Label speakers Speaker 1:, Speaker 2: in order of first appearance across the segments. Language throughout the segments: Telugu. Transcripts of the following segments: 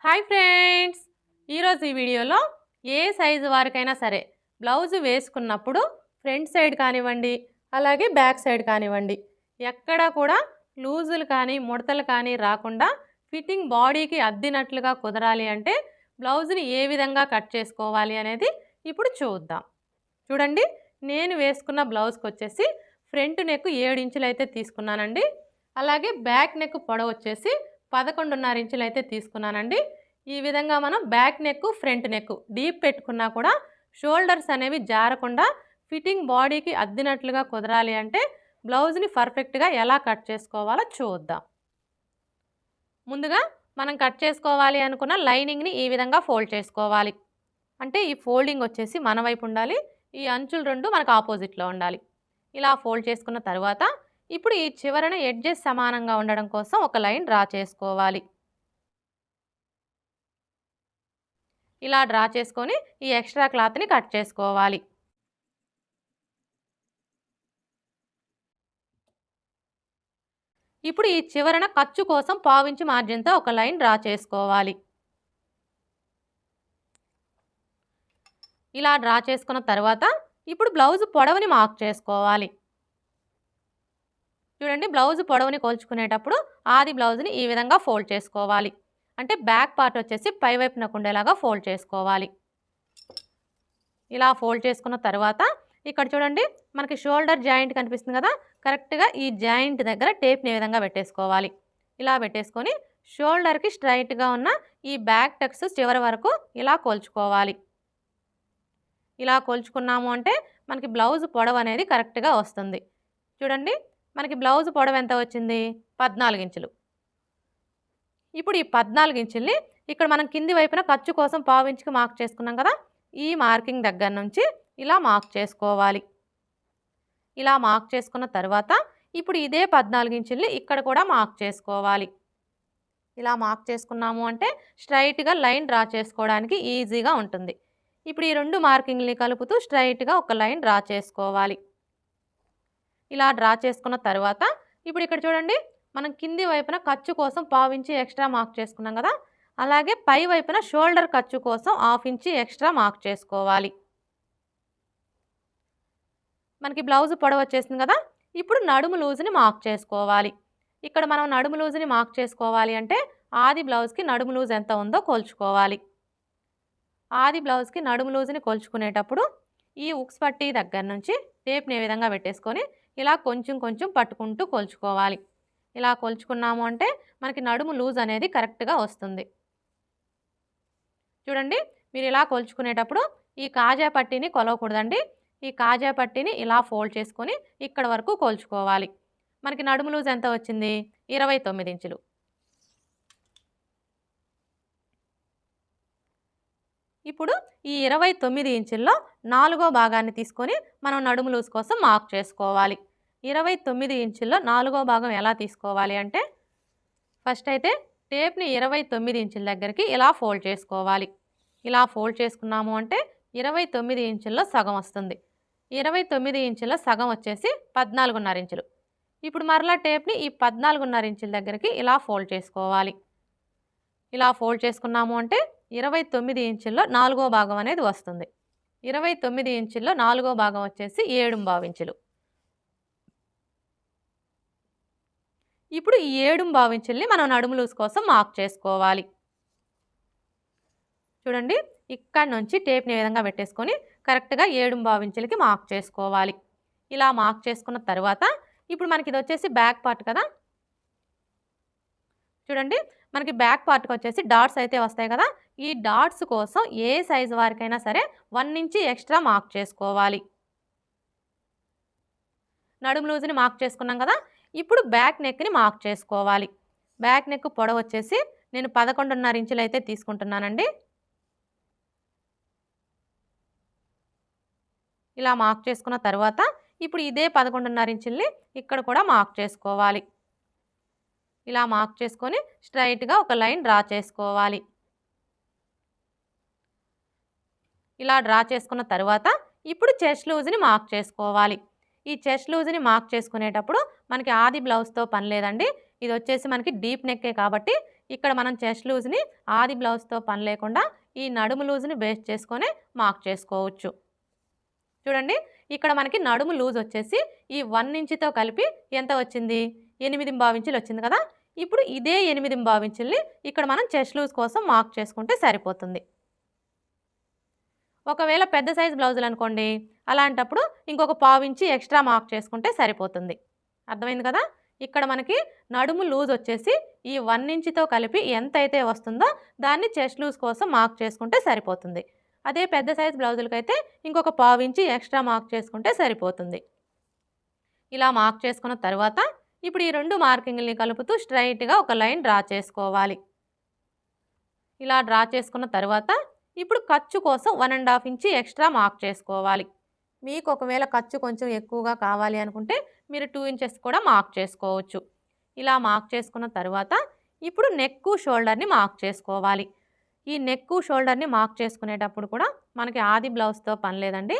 Speaker 1: హాయ్ ఫ్రెండ్స్, ఈరోజు ఈ వీడియోలో ఏ సైజు వారికైనా సరే బ్లౌజ్ వేసుకున్నప్పుడు ఫ్రంట్ సైడ్ కానివ్వండి, అలాగే బ్యాక్ సైడ్ కానివ్వండి, ఎక్కడా కూడా లూజులు కానీ ముడతలు కానీ రాకుండా ఫిట్టింగ్ బాడీకి అద్దినట్లుగా కుదరాలి అంటే బ్లౌజ్ని ఏ విధంగా కట్ చేసుకోవాలి అనేది ఇప్పుడు చూద్దాం. చూడండి, నేను వేసుకున్న బ్లౌజ్కి వచ్చేసి ఫ్రంట్ నెక్ 7 ఇంచులు అయితే తీసుకున్నానండి. అలాగే బ్యాక్ నెక్ పొడవు వచ్చేసి 11.5 ఇంచులు అయితే తీసుకున్నానండి. ఈ విధంగా మనం back neck front neck deep పెట్టుకున్నా కూడా షోల్డర్స్ అనేవి జారకుండా ఫిట్టింగ్ బాడీకి అద్దినట్లుగా కుదరాలి అంటే బ్లౌజ్ని పర్ఫెక్ట్గా ఎలా కట్ చేసుకోవాలో చూద్దాం. ముందుగా మనం కట్ చేసుకోవాలి అనుకున్న లైనింగ్ని ఈ విధంగా ఫోల్డ్ చేసుకోవాలి. అంటే ఈ ఫోల్డింగ్ వచ్చేసి మన వైపు ఉండాలి, ఈ అంచులు రెండు మనకు ఆపోజిట్లో ఉండాలి. ఇలా ఫోల్డ్ చేసుకున్న తర్వాత ఇప్పుడు ఈ చివరన ఎడ్జెస్ సమానంగా ఉండడం కోసం ఒక లైన్ డ్రా చేసుకోవాలి. ఇలా డ్రా చేసుకొని ఈ ఎక్స్ట్రా క్లాత్ని కట్ చేసుకోవాలి. ఇప్పుడు ఈ చివరన ఖర్చు కోసం 1/2 ఇంచు మార్జిన్తో ఒక లైన్ డ్రా చేసుకోవాలి. ఇలా డ్రా చేసుకున్న తర్వాత ఇప్పుడు బ్లౌజ్ పొడవుని మార్క్ చేసుకోవాలి. చూడండి, బ్లౌజ్ పొడవుని కొలుచుకునేటప్పుడు ఆది బ్లౌజ్ని ఈ విధంగా ఫోల్డ్ చేసుకోవాలి. అంటే బ్యాక్ పార్ట్ వచ్చేసి పై వైపునకు ఉండేలాగా ఫోల్డ్ చేసుకోవాలి. ఇలా ఫోల్డ్ చేసుకున్న తర్వాత ఇక్కడ చూడండి, మనకి షోల్డర్ జాయింట్ కనిపిస్తుంది కదా, కరెక్ట్గా ఈ జాయింట్ దగ్గర టేప్ని ఈ విధంగా పెట్టేసుకోవాలి. ఇలా పెట్టేసుకొని షోల్డర్కి స్ట్రైట్గా ఉన్న ఈ బ్యాక్ టక్స్ చివరి వరకు ఇలా కొలుచుకోవాలి. ఇలా కొలుచుకున్నాము అంటే మనకి బ్లౌజ్ పొడవు అనేది కరెక్ట్గా వస్తుంది. చూడండి, మనకి బ్లౌజ్ పొడవు ఎంత వచ్చింది? 14 ఇంచులు. ఇప్పుడు ఈ 14 ఇంచుల్ని ఇక్కడ మనం కింది వైపున ఖర్చు కోసం 1/2 ఇంచుకి మార్క్ చేసుకున్నాం కదా, ఈ మార్కింగ్ దగ్గర నుంచి ఇలా మార్క్ చేసుకోవాలి. ఇలా మార్క్ చేసుకున్న తర్వాత ఇప్పుడు ఇదే 14 ఇంచుల్ని ఇక్కడ కూడా మార్క్ చేసుకోవాలి. ఇలా మార్క్ చేసుకున్నాము అంటే స్ట్రైట్గా లైన్ డ్రా చేసుకోవడానికి ఈజీగా ఉంటుంది. ఇప్పుడు ఈ రెండు మార్కింగ్ని కలుపుతూ స్ట్రైట్గా ఒక లైన్ డ్రా చేసుకోవాలి. ఇలా డ్రా చేసుకున్న తర్వాత ఇప్పుడు ఇక్కడ చూడండి, మనం కింది వైపున ఖర్చు కోసం 1/2 ఇంచు ఎక్స్ట్రా మార్క్ చేసుకున్నాం కదా, అలాగే పై వైపున షోల్డర్ ఖర్చు కోసం 1/2 ఇంచు ఎక్స్ట్రా మార్క్ చేసుకోవాలి. మనకి బ్లౌజ్ పొడవు వచ్చేసింది కదా, ఇప్పుడు నడుము లూజ్ని మార్క్ చేసుకోవాలి. ఇక్కడ మనం నడుము లూజ్ని మార్క్ చేసుకోవాలి అంటే ఆది బ్లౌజ్కి నడుము లూజ్ ఎంత ఉందో కొలుచుకోవాలి. ఆది బ్లౌజ్కి నడుము లూజ్ని కొలుచుకునేటప్పుడు ఈ ఉక్స్ పట్టీ దగ్గర నుంచి టేప్ని ఏ విధంగా పెట్టేసుకొని ఇలా కొంచెం కొంచెం పట్టుకుంటూ కొలుచుకోవాలి. ఇలా కొలుచుకున్నాము అంటే మనకి నడుము లూజ్ అనేది కరెక్ట్గా వస్తుంది. చూడండి, మీరు ఇలా కొలుచుకునేటప్పుడు ఈ కాజా పట్టీని కొలవకూడదండి. ఈ కాజా పట్టీని ఇలా ఫోల్డ్ చేసుకొని ఇక్కడ వరకు కొలుచుకోవాలి. మనకి నడుము లూజ్ ఎంత వచ్చింది? 29 ఇంచులు. ఇప్పుడు ఈ 29 ఇంచుల్లో 4వ భాగాన్ని తీసుకొని మనం నడుము లూజ్ కోసం మార్క్ చేసుకోవాలి. 29 ఇంచుల్లో 4వ భాగం ఎలా తీసుకోవాలి అంటే ఫస్ట్ అయితే టేప్ని 29 ఇంచుల దగ్గరికి ఇలా ఫోల్డ్ చేసుకోవాలి. ఇలా ఫోల్డ్ చేసుకున్నాము అంటే 29 ఇంచుల్లో సగం వస్తుంది. 29 ఇంచుల్లో సగం వచ్చేసి 14.5 ఇంచులు. ఇప్పుడు మరలా టేప్ని ఈ 14.5 ఇంచుల దగ్గరికి ఇలా ఫోల్డ్ చేసుకోవాలి. ఇలా ఫోల్డ్ చేసుకున్నాము అంటే 29 ఇంచుల్లో 4వ భాగం అనేది వస్తుంది. 29 ఇంచుల్లో 4వ భాగం వచ్చేసి 7.5 ఇంచులు. ఇప్పుడు ఈ 7.5 ఇంచుల్ని మనం నడుము లూజ్ కోసం మార్క్ చేసుకోవాలి. చూడండి, ఇక్కడ నుంచి టేప్ని ఈ విధంగా పెట్టేసుకొని కరెక్ట్గా 7.5 ఇంచులకి మార్క్ చేసుకోవాలి. ఇలా మార్క్ చేసుకున్న తర్వాత ఇప్పుడు మనకి ఇది వచ్చేసి బ్యాక్ పార్ట్ కదా, చూడండి మనకి బ్యాక్ పార్ట్కి వచ్చేసి డాట్స్ అయితే వస్తాయి కదా, ఈ డాట్స్ కోసం ఏ సైజు వారికైనా సరే 1 ఇంచు ఎక్స్ట్రా మార్క్ చేసుకోవాలి. నడుము లూజ్ని మార్క్ చేసుకున్నాం కదా, ఇప్పుడు బ్యాక్ నెక్ని మార్క్ చేసుకోవాలి. బ్యాక్ నెక్ పొడవు వచ్చేసి నేను 11.5 ఇంచులు అయితే తీసుకుంటున్నానండి. ఇలా మార్క్ చేసుకున్న తర్వాత ఇప్పుడు ఇదే 11.5 ఇంచుల్ని ఇక్కడ కూడా మార్క్ చేసుకోవాలి. ఇలా మార్క్ చేసుకొని స్ట్రైట్గా ఒక లైన్ డ్రా చేసుకోవాలి. ఇలా డ్రా చేసుకున్న తర్వాత ఇప్పుడు చెస్ట్ లూజ్ని మార్క్ చేసుకోవాలి. ఈ చెస్ట్ లూజ్ని మార్క్ చేసుకునేటప్పుడు మనకి ఆది బ్లౌజ్తో పని లేదండి. ఇది వచ్చేసి మనకి డీప్ నెక్కే కాబట్టి ఇక్కడ మనం చెస్ట్ లూజ్ని ఆది బ్లౌజ్తో పని లేకుండా ఈ నడుము లూజ్ని బేస్ చేసుకొని మార్క్ చేసుకోవచ్చు. చూడండి, ఇక్కడ మనకి నడుము లూజ్ వచ్చేసి ఈ 1 ఇంచుతో కలిపి ఎంత వచ్చింది, 8.25 ఇంచులు వచ్చింది కదా. ఇప్పుడు ఇదే 8.25 ఇంచుల్ని ఇక్కడ మనం చెస్ట్ లూజ్ కోసం మార్క్ చేసుకుంటే సరిపోతుంది. ఒకవేళ పెద్ద సైజ్ బ్లౌజులు అనుకోండి, అలాంటప్పుడు ఇంకొక 1/4 ఇంచు ఎక్స్ట్రా మార్క్ చేసుకుంటే సరిపోతుంది. అర్థమైంది కదా. ఇక్కడ మనకి నడుము లూజ్ వచ్చేసి ఈ 1 ఇంచుతో కలిపి ఎంత అయితే వస్తుందో దాన్ని చెస్ట్ లూజ్ కోసం మార్క్ చేసుకుంటే సరిపోతుంది. అదే పెద్ద సైజ్ బ్లౌజులకైతే ఇంకొక 1/4 ఇంచు ఎక్స్ట్రా మార్క్ చేసుకుంటే సరిపోతుంది. ఇలా మార్క్ చేసుకున్న తర్వాత ఇప్పుడు ఈ 2 మార్కింగ్ని కలుపుతూ స్ట్రైట్గా ఒక లైన్ డ్రా చేసుకోవాలి. ఇలా డ్రా చేసుకున్న తర్వాత ఇప్పుడు ఖర్చు కోసం 1.5 ఇంచు ఎక్స్ట్రా మార్క్ చేసుకోవాలి. మీకు ఒకవేళ ఖర్చు కొంచెం ఎక్కువగా కావాలి అనుకుంటే మీరు 2 ఇంచెస్ కూడా మార్క్ చేసుకోవచ్చు. ఇలా మార్క్ చేసుకున్న తర్వాత ఇప్పుడు నెక్కు షోల్డర్ని మార్క్ చేసుకోవాలి. ఈ నెక్కు షోల్డర్ని మార్క్ చేసుకునేటప్పుడు కూడా మనకి ఆది బ్లౌజ్తో పని లేదండి.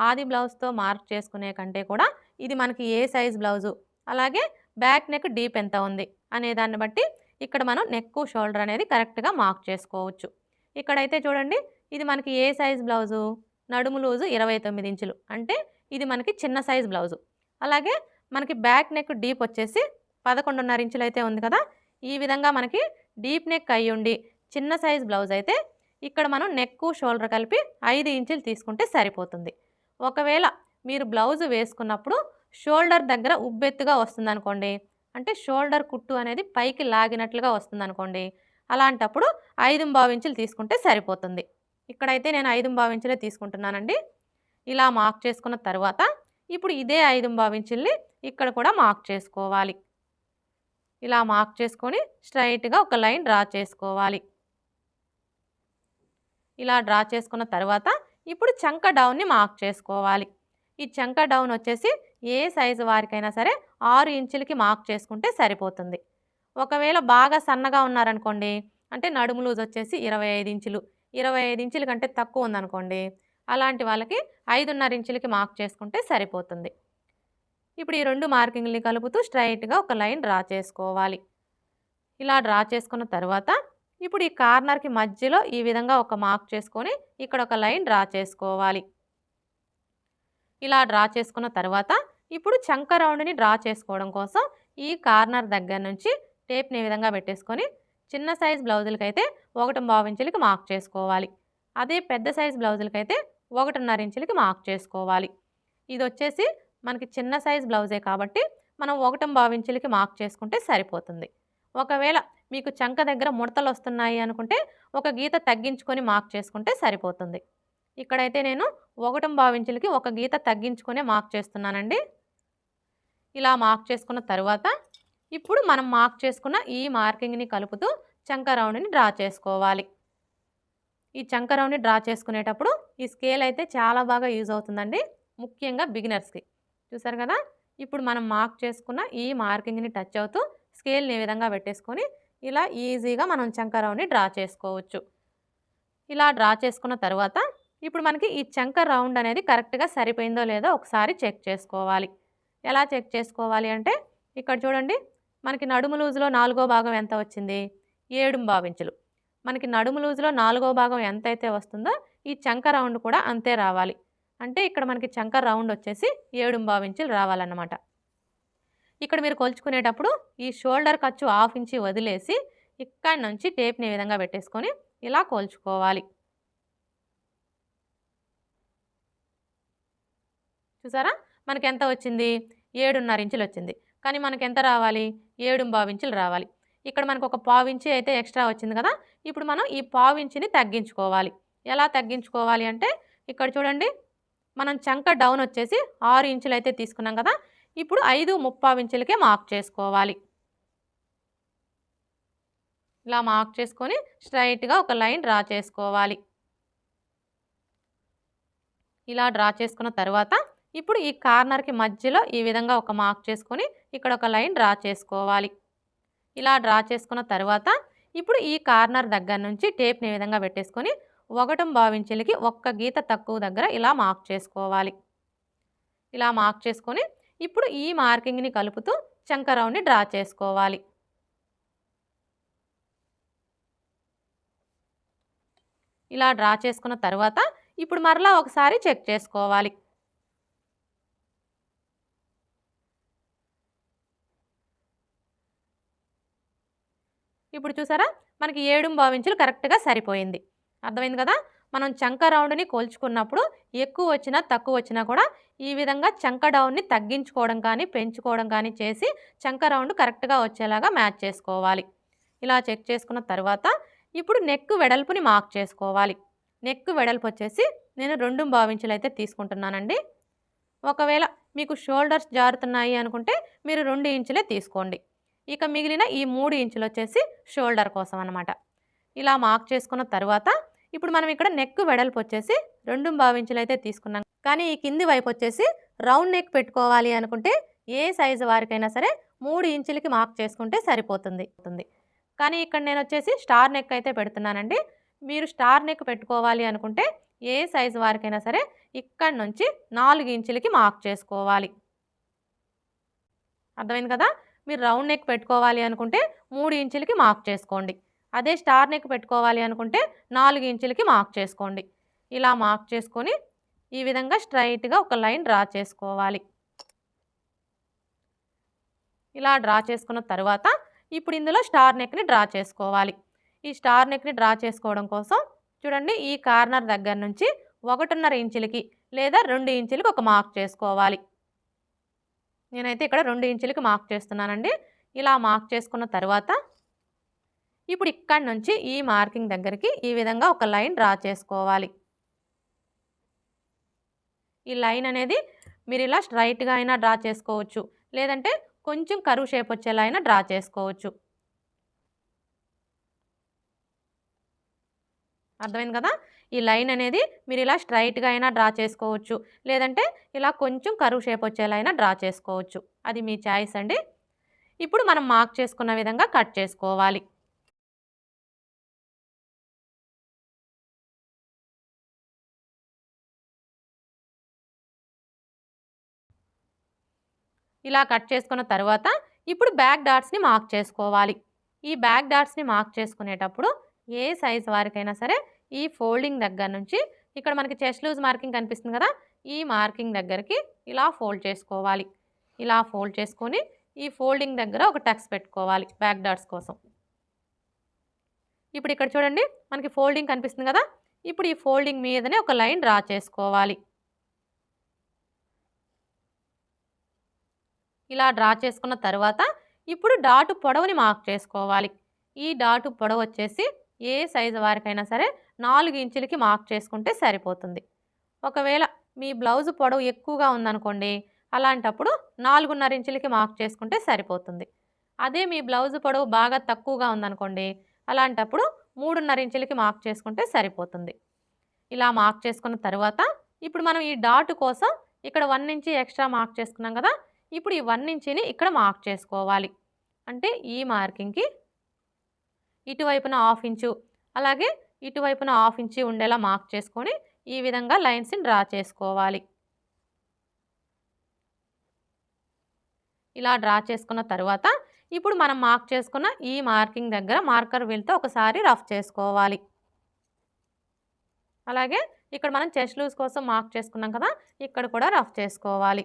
Speaker 1: ఆది బ్లౌజ్తో మార్క్ చేసుకునే కంటే కూడా ఇది మనకి ఏ సైజ్ బ్లౌజు, అలాగే బ్యాక్ నెక్ డీప్ ఎంత ఉంది అనే దాన్ని బట్టి ఇక్కడ మనం నెక్కు షోల్డర్ అనేది కరెక్ట్గా మార్క్ చేసుకోవచ్చు. ఇక్కడైతే చూడండి, ఇది మనకి ఏ సైజ్ బ్లౌజు, నడుము లూజు 29 ఇంచులు, అంటే ఇది మనకి చిన్న సైజ్ బ్లౌజు. అలాగే మనకి బ్యాక్ నెక్ డీప్ వచ్చేసి 11.5 ఇంచులు అయితే ఉంది కదా. ఈ విధంగా మనకి డీప్ నెక్ అయ్యి ఉండి చిన్న సైజ్ బ్లౌజ్ అయితే ఇక్కడ మనం నెక్కు షోల్డర్ కలిపి 5 ఇంచులు తీసుకుంటే సరిపోతుంది. ఒకవేళ మీరు బ్లౌజు వేసుకున్నప్పుడు షోల్డర్ దగ్గర ఉబ్బెత్తుగా వస్తుందనుకోండి, అంటే షోల్డర్ కుట్టు అనేది పైకి లాగినట్లుగా వస్తుందనుకోండి, అలాంటప్పుడు 5.25 ఇంచులు తీసుకుంటే సరిపోతుంది. ఇక్కడైతే నేను 5.25 ఇంచులే తీసుకుంటున్నానండి. ఇలా మార్క్ చేసుకున్న తర్వాత ఇప్పుడు ఇదే 5.25 ఇంచుల్ని ఇక్కడ కూడా మార్క్ చేసుకోవాలి. ఇలా మార్క్ చేసుకొని స్ట్రైట్గా ఒక లైన్ డ్రా చేసుకోవాలి. ఇలా డ్రా చేసుకున్న తర్వాత ఇప్పుడు చంక డౌన్ని మార్క్ చేసుకోవాలి. ఈ చంక డౌన్ వచ్చేసి ఏ సైజు వారికైనా సరే 6 ఇంచులకి మార్క్ చేసుకుంటే సరిపోతుంది. ఒకవేళ బాగా సన్నగా ఉన్నారనుకోండి, అంటే నడుము లూజ్ వచ్చేసి 25 ఇంచులు, 25 ఇంచుల కంటే తక్కువ ఉందనుకోండి, అలాంటి వాళ్ళకి 5.5 ఇంచులకి మార్క్ చేసుకుంటే సరిపోతుంది. ఇప్పుడు ఈ 2 మార్కింగ్ని కలుపుతూ స్ట్రైట్గా ఒక లైన్ డ్రా చేసుకోవాలి. ఇలా డ్రా చేసుకున్న తర్వాత ఇప్పుడు ఈ కార్నర్కి మధ్యలో ఈ విధంగా ఒక మార్క్ చేసుకొని ఇక్కడ ఒక లైన్ డ్రా చేసుకోవాలి. ఇలా డ్రా చేసుకున్న తర్వాత ఇప్పుడు చంక రౌండ్ని డ్రా చేసుకోవడం కోసం ఈ కార్నర్ దగ్గర నుంచి టేప్ని ఈ విధంగా పెట్టేసుకొని చిన్న సైజ్ బ్లౌజులకైతే 1.25 ఇంచులకి మార్క్ చేసుకోవాలి. అదే పెద్ద సైజ్ బ్లౌజులకైతే 1.5 ఇంచులకి మార్క్ చేసుకోవాలి. ఇది వచ్చేసి మనకి చిన్న సైజ్ బ్లౌజే కాబట్టి మనం 1.25 ఇంచులకి మార్క్ చేసుకుంటే సరిపోతుంది. ఒకవేళ మీకు చంక దగ్గర ముడతలు వస్తున్నాయి అనుకుంటే ఒక గీత తగ్గించుకొని మార్క్ చేసుకుంటే సరిపోతుంది. ఇక్కడైతే నేను 1.25 ఇంచులకి ఒక గీత తగ్గించుకొని మార్క్ చేస్తున్నానండి. ఇలా మార్క్ చేసుకున్న తర్వాత ఇప్పుడు మనం మార్క్ చేసుకున్న ఈ మార్కింగ్ని కలుపుతూ చంక రౌండ్ని డ్రా చేసుకోవాలి. ఈ చంక రౌండ్ని డ్రా చేసుకునేటప్పుడు ఈ స్కేల్ అయితే చాలా బాగా యూజ్ అవుతుందండి, ముఖ్యంగా బిగినర్స్కి. చూసారు కదా, ఇప్పుడు మనం మార్క్ చేసుకున్న ఈ మార్కింగ్ని టచ్ అవుతూ స్కేల్ని ఈ విధంగా పెట్టేసుకొని ఇలా ఈజీగా మనం చంక రౌండ్ని డ్రా చేసుకోవచ్చు. ఇలా డ్రా చేసుకున్న తర్వాత ఇప్పుడు మనకి ఈ చంక రౌండ్ అనేది కరెక్ట్గా సరిపోయిందో లేదో ఒకసారి చెక్ చేసుకోవాలి. ఎలా చెక్ చేసుకోవాలి అంటే ఇక్కడ చూడండి, మనకి నడుము లూజులో 4వ భాగం ఎంత వచ్చింది, 7.25 ఇంచులు. మనకి నడుము లూజులో 4వ భాగం ఎంత అయితే వస్తుందో ఈ చంక రౌండ్ కూడా అంతే రావాలి. అంటే ఇక్కడ మనకి చంక రౌండ్ వచ్చేసి 7.25 ఇంచులు రావాలన్నమాట. ఇక్కడ మీరు కొలుచుకునేటప్పుడు ఈ షోల్డర్ ఖర్చు 1/2 ఇంచు వదిలేసి ఇక్కడ నుంచి టేప్ని ఈ విధంగా పెట్టేసుకొని ఇలా కొలుచుకోవాలి. చూసారా, మనకి ఎంత వచ్చింది, 7.5 ఇంచులు వచ్చింది. కానీ మనకి ఎంత రావాలి, 7.25 ఇంచులు రావాలి. ఇక్కడ మనకు ఒక 1/4 ఇంచు అయితే ఎక్స్ట్రా వచ్చింది కదా. ఇప్పుడు మనం ఈ 1/4 ఇంచుని తగ్గించుకోవాలి. ఎలా తగ్గించుకోవాలి అంటే ఇక్కడ చూడండి, మనం చంక డౌన్ వచ్చేసి 6 ఇంచులు అయితే తీసుకున్నాం కదా. ఇప్పుడు 5.25 ఇంచులకే మార్క్ చేసుకోవాలి. ఇలా మార్క్ చేసుకొని స్ట్రైట్గా ఒక లైన్ డ్రా చేసుకోవాలి. ఇలా డ్రా చేసుకున్న తర్వాత ఇప్పుడు ఈ కార్నర్కి మధ్యలో ఈ విధంగా ఒక మార్క్ చేసుకొని ఇక్కడ ఒక లైన్ డ్రా చేసుకోవాలి. ఇలా డ్రా చేసుకున్న తర్వాత ఇప్పుడు ఈ కార్నర్ దగ్గర నుంచి టేప్ని ఈ విధంగా పెట్టేసుకొని 1.25 ఇంచులకి ఒక్క గీత తక్కువ దగ్గర ఇలా మార్క్ చేసుకోవాలి. ఇలా మార్క్ చేసుకొని ఇప్పుడు ఈ మార్కింగ్ని కలుపుతూ చంక రౌండ్ని డ్రా చేసుకోవాలి. ఇలా డ్రా చేసుకున్న తర్వాత ఇప్పుడు మరలా ఒకసారి చెక్ చేసుకోవాలి. ఇప్పుడు చూసారా, మనకి 7 ఇంచులు కరెక్ట్‌గా సరిపోయింది. అర్థమైంది కదా! మనం చంక రౌండ్‌ని కొలుచుకున్నప్పుడు ఎక్కువ వచ్చినా, తక్కువ వచ్చినా కూడా ఈ విధంగా చంక డౌన్‌ని తగ్గించుకోవడం కానీ, పెంచుకోవడం కానీ చేసి చంక రౌండ్ కరెక్ట్‌గా వచ్చేలాగా మ్యాచ్ చేసుకోవాలి. ఇలా చెక్ చేసుకున్న తర్వాత ఇప్పుడు నెక్ వెడల్పుని మార్క్ చేసుకోవాలి. నెక్ వెడల్పు వచ్చేసి నేను 2 ఇంచులు అయితే తీసుకుంటున్నానండి. ఒకవేళ మీకు షోల్డర్స్ జారుతున్నాయి అనుకుంటే మీరు 2 ఇంచులే తీసుకోండి. ఇక మిగిలిన ఈ 3 ఇంచులు వచ్చేసి షోల్డర్ కోసం అనమాట. ఇలా మార్క్ చేసుకున్న తర్వాత ఇప్పుడు మనం ఇక్కడ నెక్ వెడల్పు వచ్చేసి 2 ఇంచులు అయితే తీసుకున్నాం. కానీ ఈ కింది వైపు వచ్చేసి రౌండ్ నెక్ పెట్టుకోవాలి అనుకుంటే ఏ సైజు వారికైనా సరే 3 ఇంచులకి మార్క్ చేసుకుంటే సరిపోతుంది. కానీ ఇక్కడ నేను వచ్చేసి స్టార్ నెక్ అయితే పెడుతున్నానండి. మీరు స్టార్ నెక్ పెట్టుకోవాలి అనుకుంటే ఏ సైజు వారికైనా సరే ఇక్కడ నుంచి 4 ఇంచులకి మార్క్ చేసుకోవాలి. అర్థమైంది కదా! మీరు రౌండ్ నెక్ పెట్టుకోవాలి అనుకుంటే 3 ఇంచులకి మార్క్ చేసుకోండి. అదే స్టార్ నెక్ పెట్టుకోవాలి అనుకుంటే 4 ఇంచులకి మార్క్ చేసుకోండి. ఇలా మార్క్ చేసుకొని ఈ విధంగా స్ట్రైట్‌గా ఒక లైన్ డ్రా చేసుకోవాలి. ఇలా డ్రా చేసుకున్న తర్వాత ఇప్పుడు ఇందులో స్టార్ నెక్‌ని డ్రా చేసుకోవాలి. ఈ స్టార్ నెక్‌ని డ్రా చేసుకోవడం కోసం చూడండి, ఈ కార్నర్ దగ్గర నుంచి 1.5 ఇంచులకి లేదా 2 ఇంచులకి ఒక మార్క్ చేసుకోవాలి. నేనైతే ఇక్కడ 2 ఇంచులకి మార్క్ చేస్తున్నానండి. ఇలా మార్క్ చేసుకున్న తర్వాత ఇప్పుడు ఇక్కడి నుంచి ఈ మార్కింగ్ దగ్గరికి ఈ విధంగా ఒక లైన్ డ్రా చేసుకోవాలి. ఈ లైన్ అనేది మీరు ఇలా స్ట్రైట్‌గా అయినా డ్రా చేసుకోవచ్చు, లేదంటే కొంచెం కర్వ్ షేప్ వచ్చేలా అయినా డ్రా చేసుకోవచ్చు. అర్థమైంది కదా! ఈ లైన్ అనేది మీరు ఇలా స్ట్రైట్‌గా అయినా డ్రా చేసుకోవచ్చు, లేదంటే ఇలా కొంచెం కర్వ్ షేప్ వచ్చేలా అయినా డ్రా చేసుకోవచ్చు. అది మీ చాయిస్ అండి. ఇప్పుడు మనం మార్క్ చేసుకున్న విధంగా కట్ చేసుకోవాలి. ఇలా కట్ చేసుకున్న తర్వాత ఇప్పుడు బ్యాక్ డాట్స్‌ని మార్క్ చేసుకోవాలి. ఈ బ్యాక్ డాట్స్‌ని మార్క్ చేసుకునేటప్పుడు ఏ సైజ్ వారికైనా సరే ఈ ఫోల్డింగ్ దగ్గర నుంచి ఇక్కడ మనకి చెస్ట్ లూజ్ మార్కింగ్ కనిపిస్తుంది కదా! ఈ మార్కింగ్ దగ్గరికి ఇలా ఫోల్డ్ చేసుకోవాలి. ఇలా ఫోల్డ్ చేసుకొని ఈ ఫోల్డింగ్ దగ్గర ఒక టక్స్ పెట్టుకోవాలి బ్యాక్ డాట్స్ కోసం. ఇప్పుడు ఇక్కడ చూడండి, మనకి ఫోల్డింగ్ కనిపిస్తుంది కదా! ఇప్పుడు ఈ ఫోల్డింగ్ మీదనే ఒక లైన్ డ్రా చేసుకోవాలి. ఇలా డ్రా చేసుకున్న తర్వాత ఇప్పుడు డాటు పొడవుని మార్క్ చేసుకోవాలి. ఈ డాటు పొడవు వచ్చేసి ఏ సైజు వారికైనా సరే 4 ఇంచులకి మార్క్ చేసుకుంటే సరిపోతుంది. ఒకవేళ మీ బ్లౌజ్ పొడవు ఎక్కువగా ఉందనుకోండి, అలాంటప్పుడు 4.5 ఇంచులకి మార్క్ చేసుకుంటే సరిపోతుంది. అదే మీ బ్లౌజ్ పొడవు బాగా తక్కువగా ఉందనుకోండి, అలాంటప్పుడు 3.5 ఇంచులకి మార్క్ చేసుకుంటే సరిపోతుంది. ఇలా మార్క్ చేసుకున్న తర్వాత ఇప్పుడు మనం ఈ డాటు కోసం ఇక్కడ 1 ఇంచ్ ఎక్స్ట్రా మార్క్ చేసుకున్నాం కదా! ఇప్పుడు ఈ 1 ఇంచిని ఇక్కడ మార్క్ చేసుకోవాలి. అంటే ఈ మార్కింగ్‌కి ఇటువైపున 1/2 ఇంచు, అలాగే ఇటువైపున 1/2 ఇంచు ఉండేలా మార్క్ చేసుకొని ఈ విధంగా లైన్స్‌ని డ్రా చేసుకోవాలి. ఇలా డ్రా చేసుకున్న తర్వాత ఇప్పుడు మనం మార్క్ చేసుకున్న ఈ మార్కింగ్ దగ్గర మార్కర్ వీల్‌తో ఒకసారి రఫ్ చేసుకోవాలి. అలాగే ఇక్కడ మనం చెస్ట్ లూజ్ కోసం మార్క్ చేసుకున్నాం కదా! ఇక్కడ కూడా రఫ్ చేసుకోవాలి.